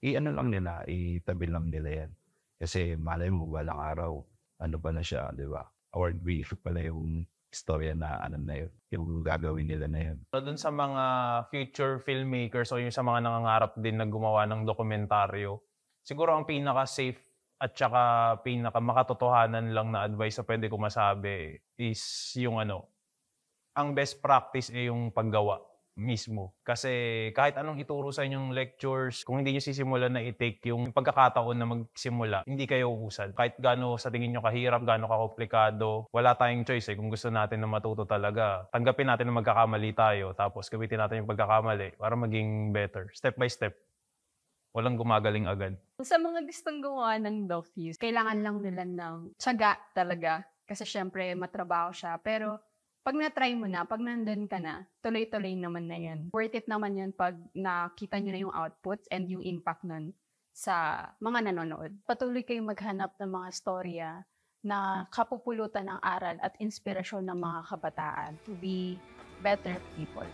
K: Lang nila, itabi lang nila yan. Kasi malay mo walang araw, pa na siya, di ba? Award brief pala yung istorya na yun, yung gagawin nila na yun.
E: Doon sa mga future filmmakers o yung sa mga nangangarap din na gumawa ng dokumentaryo, siguro ang pinaka-safe at saka pinaka-makatotohanan lang na advice na pwede ko masabi is yung ang best practice ay yung paggawa mismo. Kasi kahit anong ituro sa inyong lectures, kung hindi nyo sisimulan na i-take yung pagkakataon na magsimula, hindi kayo uhusad. Kahit gaano sa tingin nyo kahirap, gaano kakomplikado, wala tayong choice Kung gusto natin na matuto talaga, tanggapin natin na magkakamali tayo, tapos gamitin natin yung pagkakamali para maging better. Step by step. Walang gumagaling agad.
H: Sa mga gustong gumawa ng docus, kailangan lang nila ng tiyaga talaga. Kasi syempre, matrabaho siya. Pero pag na-try mo na, pag nandun ka na, tuloy-tuloy naman na yan. Worth it naman yan pag nakita nyo na yung outputs and yung impact nun sa mga nanonood. Patuloy kayong maghanap ng mga storya na kapupulutan ng aral at inspirasyon ng mga kabataan to be better people.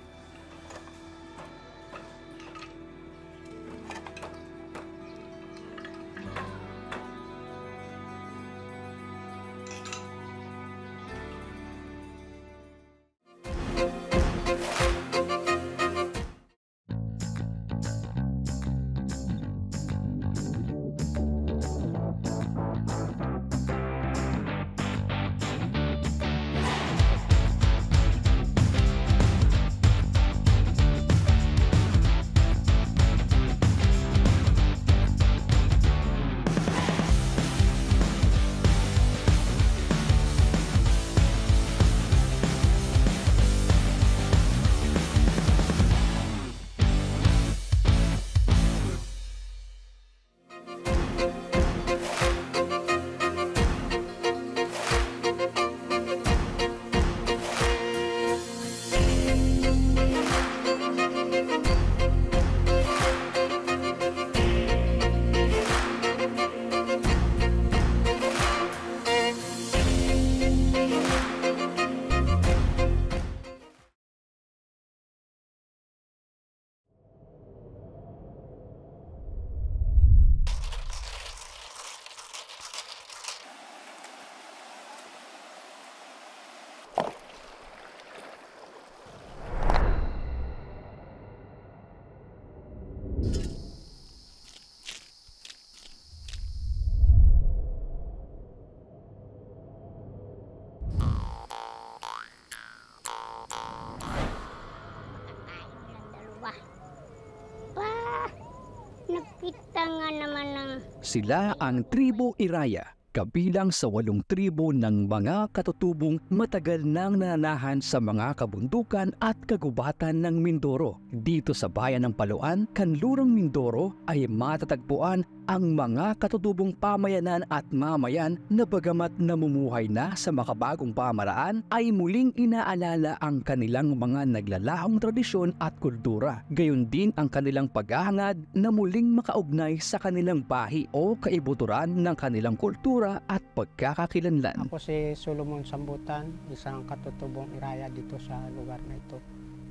J: Nakita nga naman ng...
L: Sila ang Tribo Iraya, kabilang sa 8 tribo ng mga katutubong matagal nang nananahan sa mga kabundukan at kagubatan ng Mindoro. Dito sa bayan ng Paluan, Kanlurang Mindoro ay matatagpuan ang mga katutubong pamayanan at mamayan na bagamat namumuhay na sa makabagong pamaraan ay muling inaalala ang kanilang mga naglalahong tradisyon at kultura. Gayon din ang kanilang paghahangad na muling makaugnay sa kanilang bahi o kaibuturan ng kanilang kultura at pagkakakilanlan.
N: Ako si Solomon Sambutan, isang katutubong Iraya dito sa lugar na ito.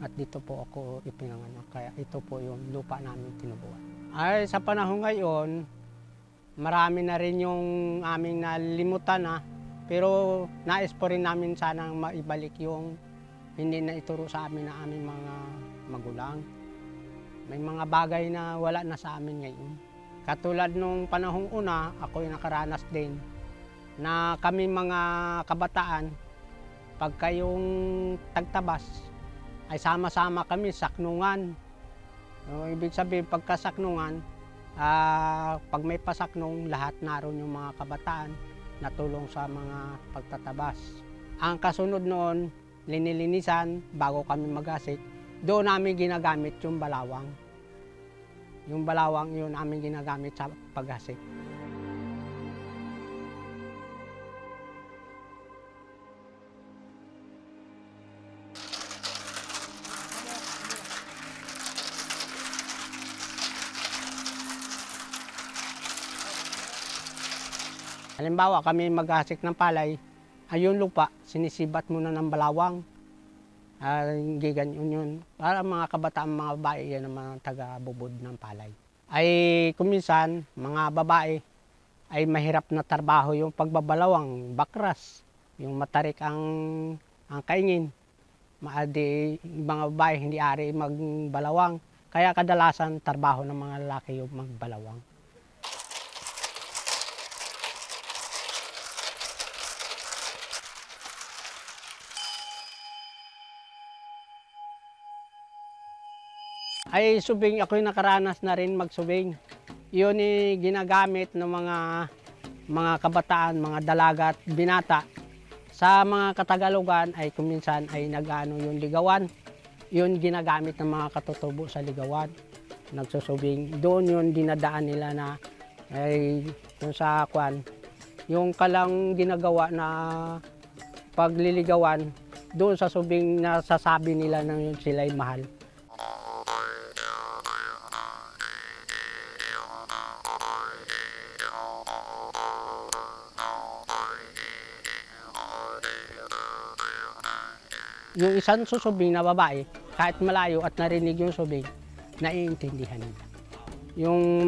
N: At dito po ako ipinanganak, kaya ito po yung lupa namin tinubuan. Ay sa panahon ngayon, marami na rin yung aming nalimutan pero nais po rin namin sanang maibalik yung hindi na ituro sa amin na aming mga magulang. May mga bagay na wala na sa amin ngayon. Katulad nung panahong una, ako yung nakaranas din na kami mga kabataan, pagka yung tagtabas, ay sama-sama kami saknungan. Ibig sabihin, pagkasaknungan, pag may pasaknong, lahat naroon yung mga kabataan na tulong sa mga pagtatabas. Ang kasunod noon, linilinisan bago kami magasik, doon namin ginagamit yung balawang. Yung balawang yun namin ginagamit sa paggasik. Halimbawa, kami maghasik ng palay, ayun lupa, sinisibat muna ng balawang. Giganyan yun. Para mga kabataan, mga babae, yan ang mga taga-bubod ng palay. Ay kuminsan, mga babae, ay mahirap na trabaho yung pagbabalawang, bakras, yung matarik ang kaingin. Mga babae hindi ari magbalawang. Kaya kadalasan, trabaho ng mga lalaki yung magbalawang. Ay subing, ako'y nakaranas na rin magsubing. Yun ginagamit ng mga kabataan, mga dalaga at binata. Sa mga Katagalugan ay kuminsan ay nag-ano yung ligawan. Yun ginagamit ng mga katutubo sa ligawan. Nagsusubing. Doon yun dinadaan nila na ay kung sa kwan. Yung kalang ginagawa na pagliligawan, doon sa subing nasasabi nila na yun sila'y mahal. Yung isang susubing na babae, kahit malayo at narinig yung subing, naiintindihan nila. Yung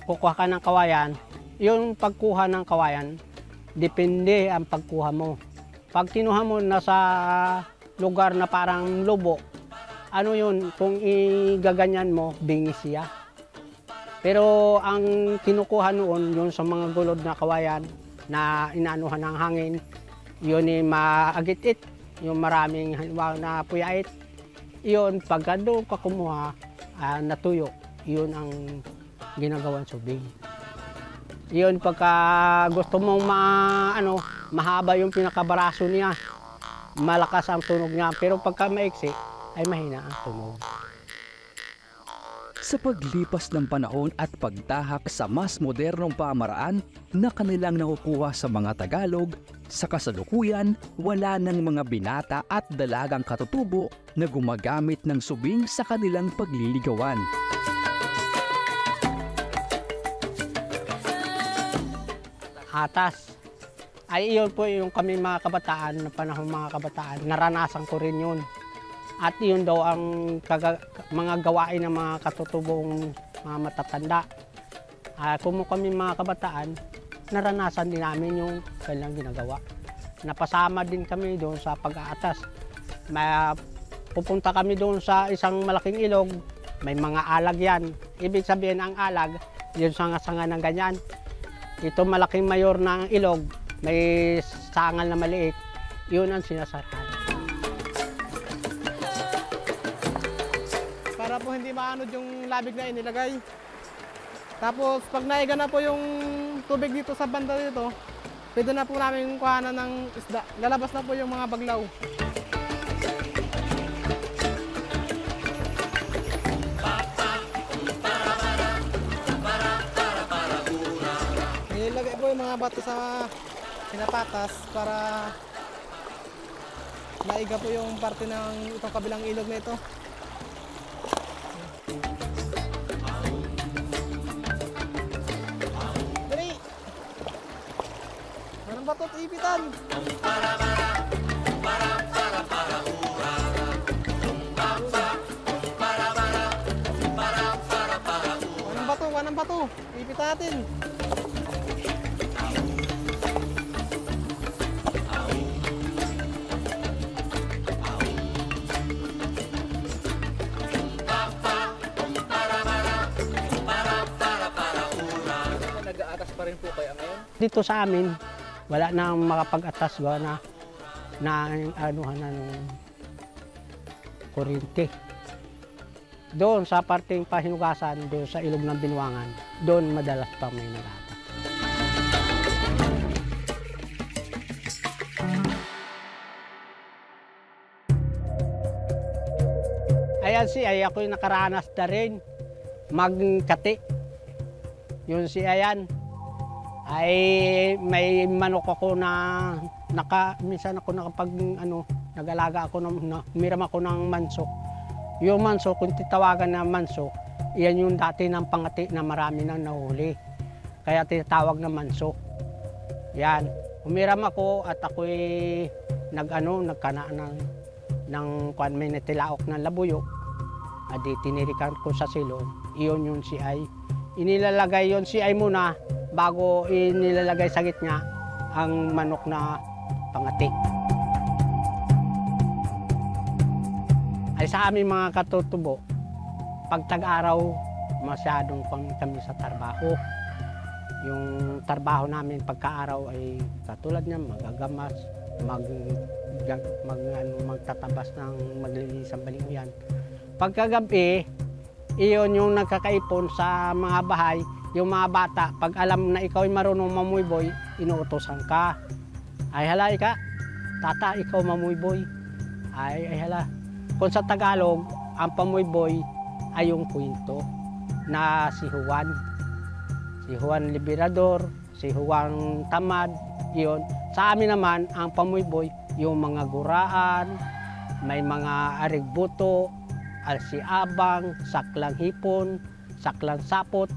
N: kukuha ka ng kawayan, yung pagkuha ng kawayan, depende ang pagkuha mo. Pag kinuha mo na sa lugar na parang lubo, ano yun, kung igaganyan mo, bingis siya. Pero ang kinukuha noon, yung sa mga gulod na kawayan na inaanuhan ng hangin, yun maagit-it. Yung maraming halimbawa na puyait, yun, pagka doon ka kumuha, natuyo, yun ang ginagawang subing. Yun, pagka gusto mong mahaba yung pinakabaraso niya, malakas ang tunog niya, pero pagka maiksi, ay mahina ang tunog.
L: Sa paglipas ng panahon at pagtahak sa mas modernong pamaraan na kanilang nakukuha sa mga Tagalog, sa kasalukuyan, wala ng mga binata at dalagang katutubo na gumagamit ng subing sa kanilang pagliligawan.
N: Atas. Ay iyon po yung kami mga kabataan, na panahon mga kabataan, naranasan ko rin yun. At yun daw ang mga gawain ng mga katutubong mga matatanda. Kung kami mga kabataan, naranasan din namin yung kanilang ginagawa. Napasama din kami doon sa pag-aatas. Pupunta kami doon sa isang malaking ilog, may mga alag yan. Ibig sabihin ang alag, yung sanga-sanga ng ganyan. Ito malaking mayor ng ilog, may sangal na maliit, yun ang sinasarhan.
F: Para po hindi maanod yung labig na inilagay. Tapos pag naiga na po yung tubig dito sa banda dito, pwede na po namin kuhanan ng isda. Lalabas na po yung mga baglaw. Nilagay po yung mga bato sa pinapatas para naiga po yung parte ng itong kabilang ilog na ito. Batot ipitan. Wanang bato. Ipit natin.
X: Nag-aatas pa rin po kaya ngayon?
N: Dito sa amin, wala nang makapag-atas na anuhan na ng kuryente. Doon sa parting pahinugasan, doon sa ilog ng Binwangan, doon madalas pa may nag-aatas. Ayan ay ako'y nakaranas na rin magkati. Yun ayan. Ay may manok ako na minsan ako nag-alaga ako humiram ako ng mansok. Yung mansok, kung titawagan na mansok, iyan yung dati ng pangati na marami nang nahuli. Kaya tinatawag na mansok. Yan, umiram ako at ako'y nagkana ng kwan, may natilaok ng labuyok. Adi tinirikan ko sa silong, iyon yung CI. Inilalagay yung CI muna bago inilalagay sa gitna ang manok na pangati. Ay sa aming mga katutubo, pag tag-araw, masyadong kami sa trabaho. Yung trabaho namin pagka-araw ay katulad niya, magagamas, magtatabas ng maglinis ang baliuyan. Pagkagabi, iyon yung nagkakaipon sa mga bahay, yung mga bata, pag alam na ikaw ay marunong mamuyboy, inuutosan ka. Ay hala ka, tata, ikaw mamuyboy. Ay hala. Kung sa Tagalog, ang pamuyboy ay yung kwento na si Juan. Si Juan Liberador, si Juan Tamad, iyon. Sa amin naman, ang pamuyboy, yung mga guraan, may mga arigbuto, alsiabang, saklang hipon, saklang sapot,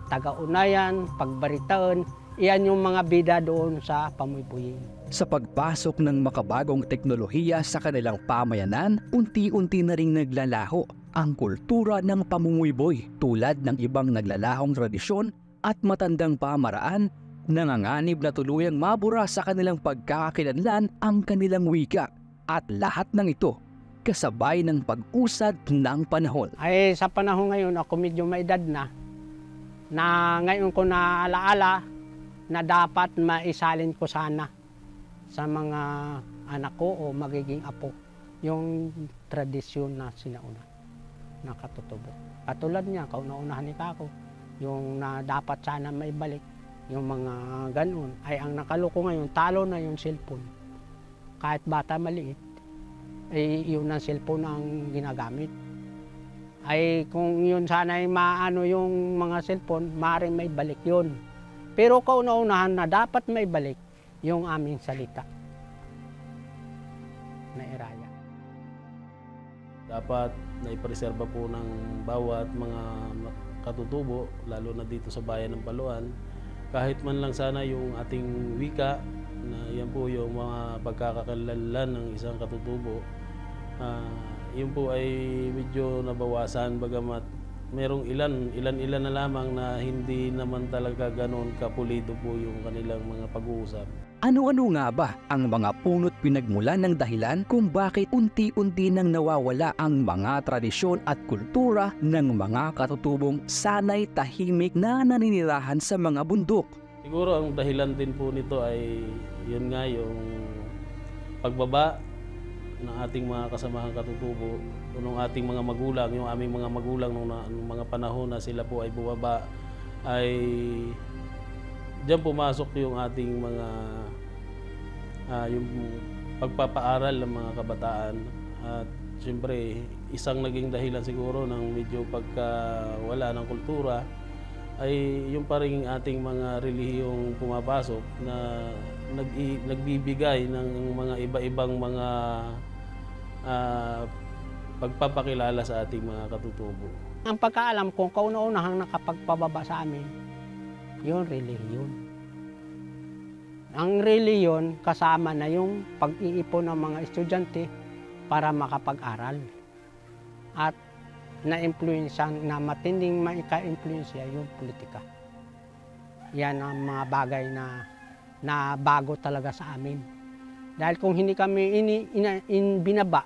N: taga-unayan, pagbaritaan, iyan yung mga bida doon sa pamuyboy.
L: Sa pagpasok ng makabagong teknolohiya sa kanilang pamayanan, unti-unti na ring naglalaho ang kultura ng pamumuyboy tulad ng ibang naglalahong tradisyon at matandang pamaraan, nanganganib na tuluyang mabura sa kanilang pagkakakilanlan ang kanilang wika. At lahat ng ito kasabay ng pag-usad ng panahon.
N: Ay sa panahon ngayon ako medyo may edad na ngayon ko naalaala na dapat maisalin ko sana sa mga anak ko o magiging apo yung tradisyon na sinauna na katutubo. Katulad niya, kauna-unahan ni Kako, yung na dapat sana maibalik yung mga ganun. Ay ang nakaloko ngayon, talo na yung cellphone. Kahit bata maliit, ay yun ang cellphone ang ginagamit. Ay kung yun sana ay maano yung mga cellphone, maaaring maibalik yun. Pero kauna-unahan na dapat maibalik yung aming salita na Iraya.
I: Dapat na ipreserba po ng bawat mga katutubo, lalo na dito sa bayan ng Paluan, kahit man lang sana yung ating wika, na yan po yung mga pagkakakilanlan ng isang katutubo, yun po ay medyo nabawasan, bagamat merong ilan na lamang na hindi naman talaga ganon kapulido po yung kanilang mga pag-uusap.
L: Ano-ano nga ba ang mga punot pinagmulan ng dahilan kung bakit unti-unti nang nawawala ang mga tradisyon at kultura ng mga katutubong sanay tahimik na naninirahan sa mga bundok?
I: Siguro ang dahilan din po nito ay yun nga yung pagbaba ng ating mga kasamahang katutubo, nung ating mga magulang, yung aming mga magulang nung mga panahon na sila po ay bumaba, ay diyan pumasok yung ating mga yung pagpapaaral ng mga kabataan. At siyempre, isang naging dahilan siguro ng medyo pagkawala ng kultura ay yung pa rin ating mga relihiyong pumapasok na nagbibigay ng mga iba-ibang mga pagpapakilala sa ating mga katutubo.
N: Ang pagkaalam ko, kauna-unahang nakapagpababa sa amin, yun relihiyon. Ang relihiyon kasama na yung pag-iipon ng mga estudyante para makapag-aral. At na-influensyan, na matinding maika-influensya yung politika. Yan ang mga bagay na bago talaga sa amin. Dahil kung hindi kami binaba,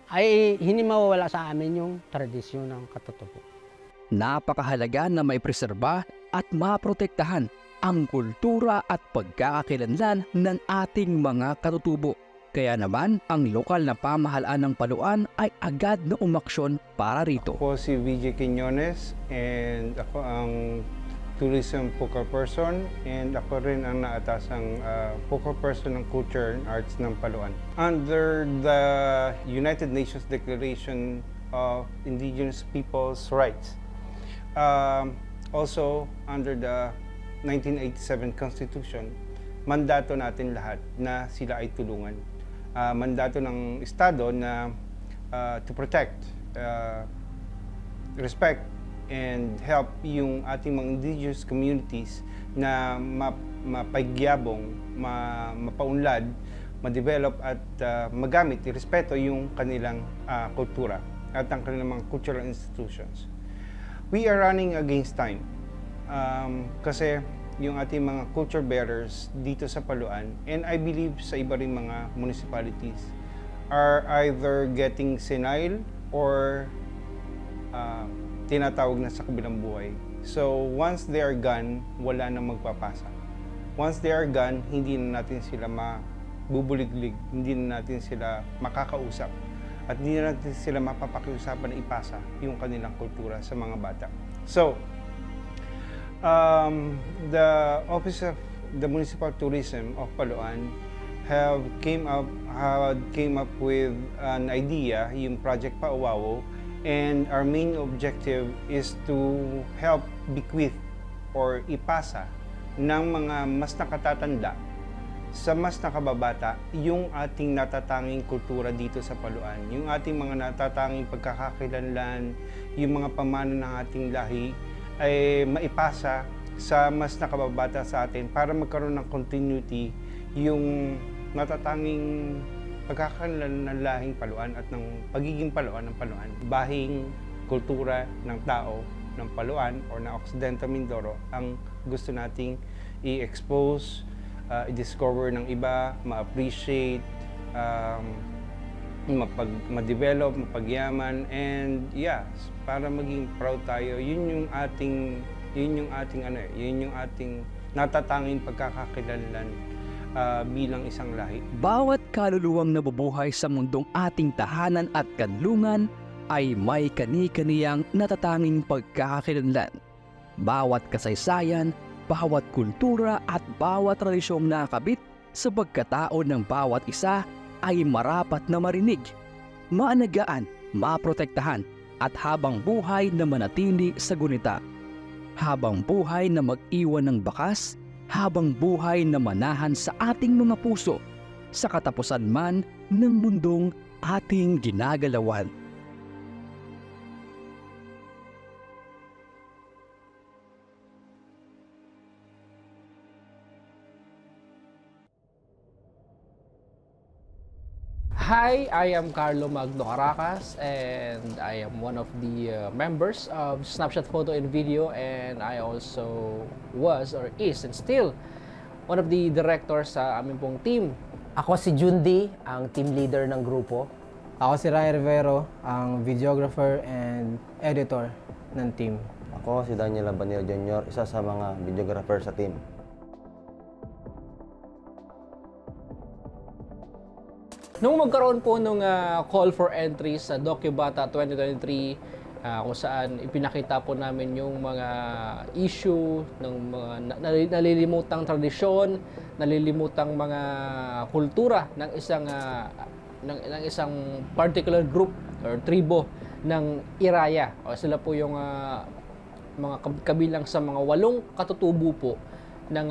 N: ay hindi mawawala sa amin yung tradisyon ng katutubo.
L: Napakahalaga na maipreserba at maprotektahan ang kultura at pagkakakilanlan ng ating mga katutubo. Kaya naman, ang lokal na pamahalaan ng Paluan ay agad na umaksyon para rito.
M: Ako si VJ Quiñones and ako ang tourism focal person and ako rin ang naatasang focal person ng culture and arts ng Paluan. Under the United Nations Declaration of Indigenous Peoples' Rights, also under the 1987 Constitution, mandato natin lahat na sila ay tulungan. Mandato ng Estado na to protect, respect, and help yung ating mga indigenous communities na mapagyabong, mapaunlad, ma-develop at magamit, irespeto yung kanilang kultura at ang kanilang mga cultural institutions. We are running against time kasi yung ating mga culture bearers dito sa Paluan, and I believe sa iba ring mga municipalities, are either getting senile or tinatawag na sa kabilang buhay. So once they are gone, wala na magpapasa. Once they are gone, hindi na natin sila mabubuliglig, hindi na natin sila makakausap, at hindi na natin sila mapapakiusapan na ipasa yung kanilang kultura sa mga bata. So, the Office of the Municipal Tourism of Paluan came up with an idea, yung Project Pauwawo, and our main objective is to help bequeath or ipasa ng mga mas nakatatanda sa mas nakababata yung ating natatanging kultura dito sa Paluan, yung ating mga natatanging pagkakakilanlan, yung mga pamana ng ating lahi ay maipasa sa mas nakababata sa atin para magkaroon ng continuity yung natatanging pagkakakilanlan ng lahing Paluan at ng pagiging Paluan ng Paluan. Bahing kultura ng tao ng Paluan or ng Occidental Mindoro ang gusto nating i-expose, i-discover ng iba, ma-appreciate, ma-develop, mapagyaman, and yeah, para maging proud tayo. Yun yung ating natatanging pagkakakilanlan bilang isang lahi.
L: Bawat kaluluwang nabubuhay sa mundong ating tahanan at kanlungan ay may kani-kaniyang natatanging pagkakakilanlan. Bawat kasaysayan, bawat kultura at bawat tradisyong nakabit sa pagkatao ng bawat isa ay marapat na marinig, maanagaan, maprotektahan at habang buhay na manatili sa gunita. Habang buhay na mag-iwan ng bakas, habang buhay na manahan sa ating mga puso sa katapusan man ng mundong ating ginagalawan.
O: Hi, I am Carlo Magno Caracas and I am one of the members of Snapshot Photo and Video, and I also was or is and still one of the directors sa aming pong team.
Q: Ako si Jundi, ang team leader ng grupo.
R: Ako si Ray Rivero, ang videographer and editor ng team.
T: Ako si Daniel Abanero Jr., isa sa mga videographer sa team.
O: Nung magkaroon po nung call for entry sa DocuBata 2023, kung saan ipinakita po namin yung mga issue ng mga nalilimutang tradisyon, nalilimutang mga kultura ng isang particular group or tribo ng Iraya. O sila po yung mga kabilang sa mga 8 katutubo po ng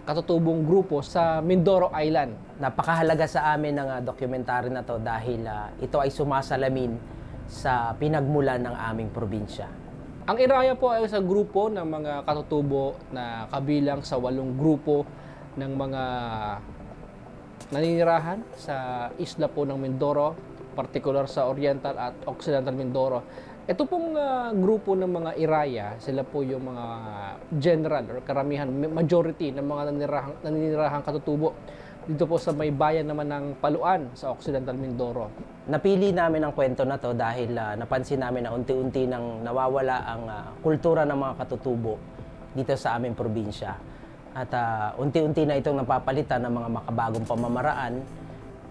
O: katutubong grupo sa Mindoro Island.
Q: Napakahalaga sa amin ng dokumentary na to dahil ito ay sumasalamin sa pinagmulan ng aming probinsya.
O: Ang Iraya po ay isang grupo ng mga katutubo na kabilang sa 8 grupo ng mga naninirahan sa isla po ng Mindoro, particular sa Oriental at Occidental Mindoro. Ito pong grupo ng mga Iraya, sila po yung mga general or karamihan, majority ng mga naninirahang katutubo dito po sa may bayan naman ng Paluan sa Occidental Mindoro.
Q: Napili namin ang kwento na to dahil napansin namin na unti-unti nang nawawala ang kultura ng mga katutubo dito sa aming probinsya. At unti-unti na itong napapalitan ng mga makabagong pamamaraan.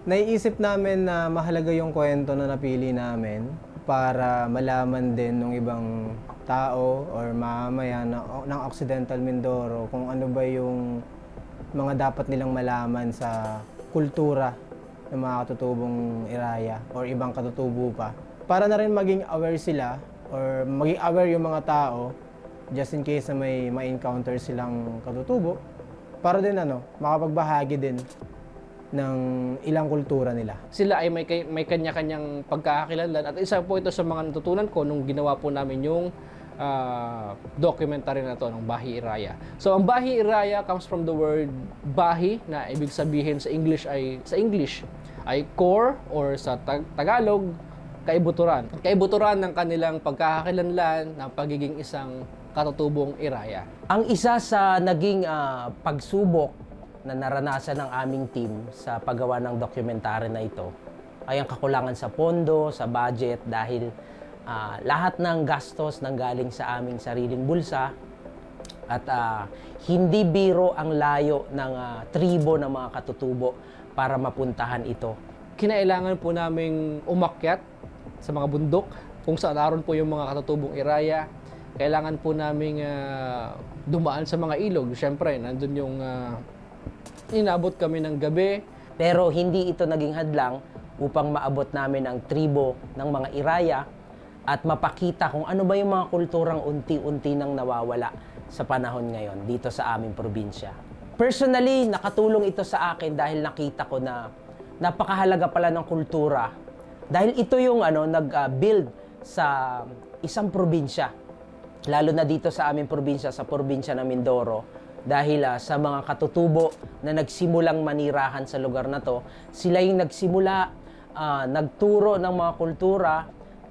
R: Naiisip namin na mahalaga yung kwento na napili namin para malaman din ng ibang tao or mamamayan ng Occidental Mindoro kung ano ba yung mga dapat nilang malaman sa kultura ng mga katutubong Iraya or ibang katutubo pa. Para na rin maging aware sila or maging aware yung mga tao just in case na may ma-encounter silang katutubo para din makapagbahagi din ng ilang kultura nila.
O: Sila ay may kanya-kanyang pagkakakilanlan at isa po ito sa mga natutunan ko nung ginawa po namin yung documentary na to ng Bahi Iraya. So ang Bahi Iraya comes from the word Bahi na ibig sabihin sa English ay core or sa Tagalog kaibuturan. Kaibuturan ng kanilang pagkakakilanlan ng pagiging isang katutubong Iraya.
Q: Ang isa sa naging pagsubok na naranasan ng aming team sa paggawa ng dokumentary na ito ay ang kakulangan sa pondo, sa budget dahil lahat ng gastos nanggaling sa aming sariling bulsa at hindi biro ang layo ng tribo ng mga katutubo para mapuntahan ito.
O: Kinailangan po naming umakyat sa mga bundok kung saan naroon po yung mga katutubong Iraya. Kailangan po naming dumaan sa mga ilog. Siyempre, nandun yung inabot kami ng gabi.
Q: Pero hindi ito naging hadlang upang maabot namin ang tribo ng mga Iraya at mapakita kung ano ba yung mga kulturang unti-unti nang nawawala sa panahon ngayon dito sa aming probinsya. Personally, nakatulong ito sa akin dahil nakita ko na napakahalaga pala ng kultura dahil ito yung nag-build sa isang probinsya. Lalo na dito sa aming probinsya, sa probinsya ng Mindoro. Dahil sa mga katutubo na nagsimulang manirahan sa lugar na to, sila yung nagsimula, nagturo ng mga kultura.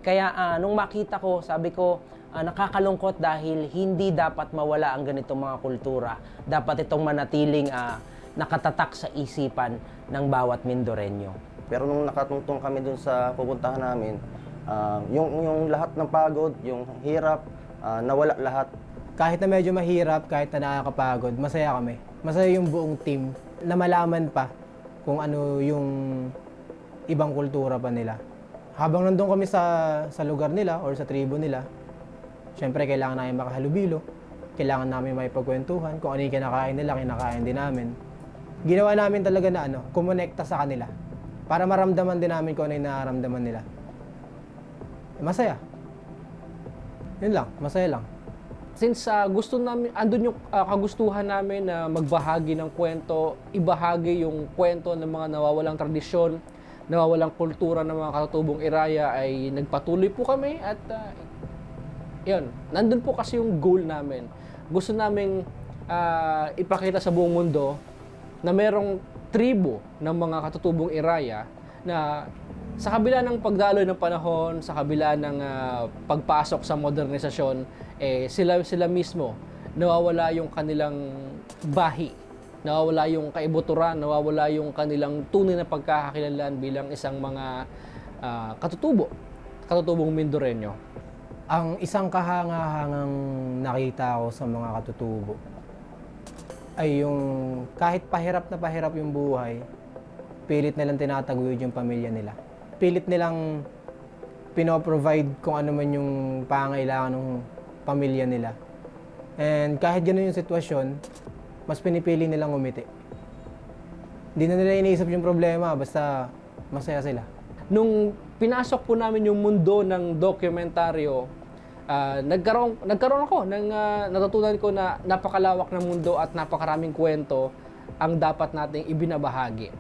Q: Kaya nung makita ko, sabi ko, nakakalungkot dahil hindi dapat mawala ang ganitong mga kultura. Dapat itong manatiling nakatatak sa isipan ng bawat Mindoreño.
T: Pero nung nakatungtong kami dun sa pupuntahan namin, yung lahat ng pagod, yung hirap, nawala lahat.
R: Kahit na medyo mahirap, kahit na nakakapagod, masaya kami. Masaya yung buong team na malaman pa kung ano yung ibang kultura pa nila. Habang nandun kami sa lugar nila or sa tribo nila, syempre kailangan namin makahalubilo, kailangan namin may pagkwentuhan, kung ano yung kinakain nila, kinakain din namin. Ginawa namin talaga na kumonekta sa kanila para maramdaman din namin kung ano yung nararamdaman nila. Masaya. Yun lang, masaya lang.
O: Since gusto namin, andun yung kagustuhan namin na magbahagi ng kwento, ibahagi yung kwento ng mga nawawalang tradisyon, nawawalang kultura ng mga katutubong Iraya, ay nagpatuloy po kami at yun, nandun po kasi yung goal namin. Gusto namin ipakita sa buong mundo na merong tribo ng mga katutubong Iraya na sa kabila ng pagdaloy ng panahon, sa kabila ng pagpasok sa modernisasyon, sila mismo nawawala yung kanilang bahi, nawawala yung kaibuturan, nawawala yung kanilang tunay na pagkakakilanlan bilang isang mga katutubong Mindoreño.
R: Ang isang kahangahangang nakita ko sa mga katutubo ay yung kahit pahirap na pahirap yung buhay, pilit nilang tinataguyod yung pamilya nila. Pilit nilang pinoprovide kung ano man yung pangailangan ng pamilya nila. And kahit gano'n yung sitwasyon, mas pinipili nilang umiti. Hindi na nila iniisip yung problema, basta masaya sila.
O: Nung pinasok po namin yung mundo ng dokumentaryo, nagkaroon ako ng natutunan ko na napakalawak ng mundo at napakaraming kwento ang dapat nating ibinabahagi.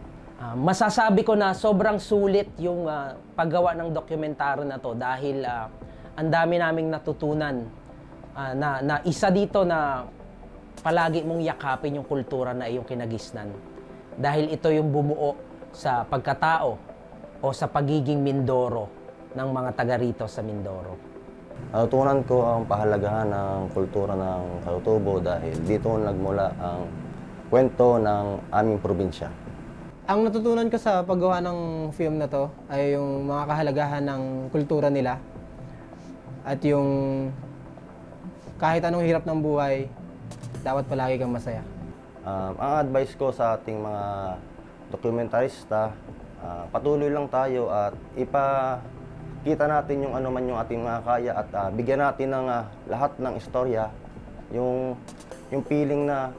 Q: Masasabi ko na sobrang sulit yung paggawa ng dokumentaryo na to dahil ang dami naming natutunan na isa dito na palagi mong yakapin yung kultura na iyong kinagisnan. Dahil ito yung bumuo sa pagkatao o sa pagiging Mindoro ng mga taga rito sa Mindoro.
T: Natutunan ko ang pahalagahan ng kultura ng Katutubo dahil dito nagmula ang kwento ng aming probinsya.
R: Ang natutunan ko sa paggawa ng film na to ay yung mga kahalagahan ng kultura nila at yung kahit anong hirap ng buhay, dapat palagi kang masaya.
T: Ang advice ko sa ating mga dokumentarista, patuloy lang tayo at ipakita natin yung ano man yung ating mga kaya at bigyan natin ng lahat ng istorya, yung feeling na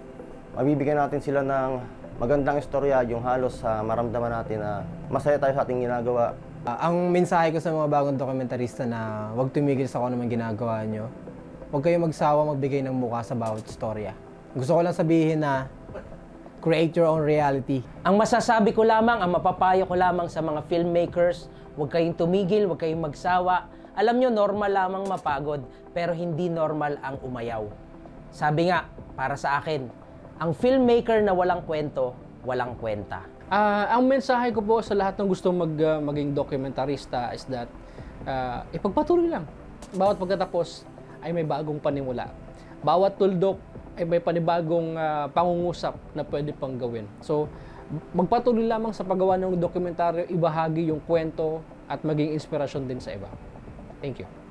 T: mabibigyan natin sila ng magandang istorya, yung halos maramdaman natin na masaya tayo sa ating ginagawa.
R: Ang mensahe ko sa mga bagong dokumentarista na huwag tumigil sa kung ano man ginagawa nyo. Huwag kayong magsawa magbigay ng mukha sa bawat istorya. Gusto ko lang sabihin na create your own reality.
Q: Ang masasabi ko lamang, ang mapapayo ko lamang sa mga filmmakers, huwag kayong tumigil, huwag kayong magsawa. Alam nyo, normal lamang mapagod, pero hindi normal ang umayaw. Sabi nga, para sa akin, ang filmmaker na walang kwento, walang kwenta.
O: Ang mensahe ko po sa lahat ng gustong maging dokumentarista is that ipagpatuloy lang. Bawat pagkatapos ay may bagong panimula. Bawat tuldok ay may panibagong pangungusap na pwede pang gawin. So, magpatuloy lamang sa paggawa ng dokumentaryo, ibahagi yung kwento at maging inspirasyon din sa iba. Thank you.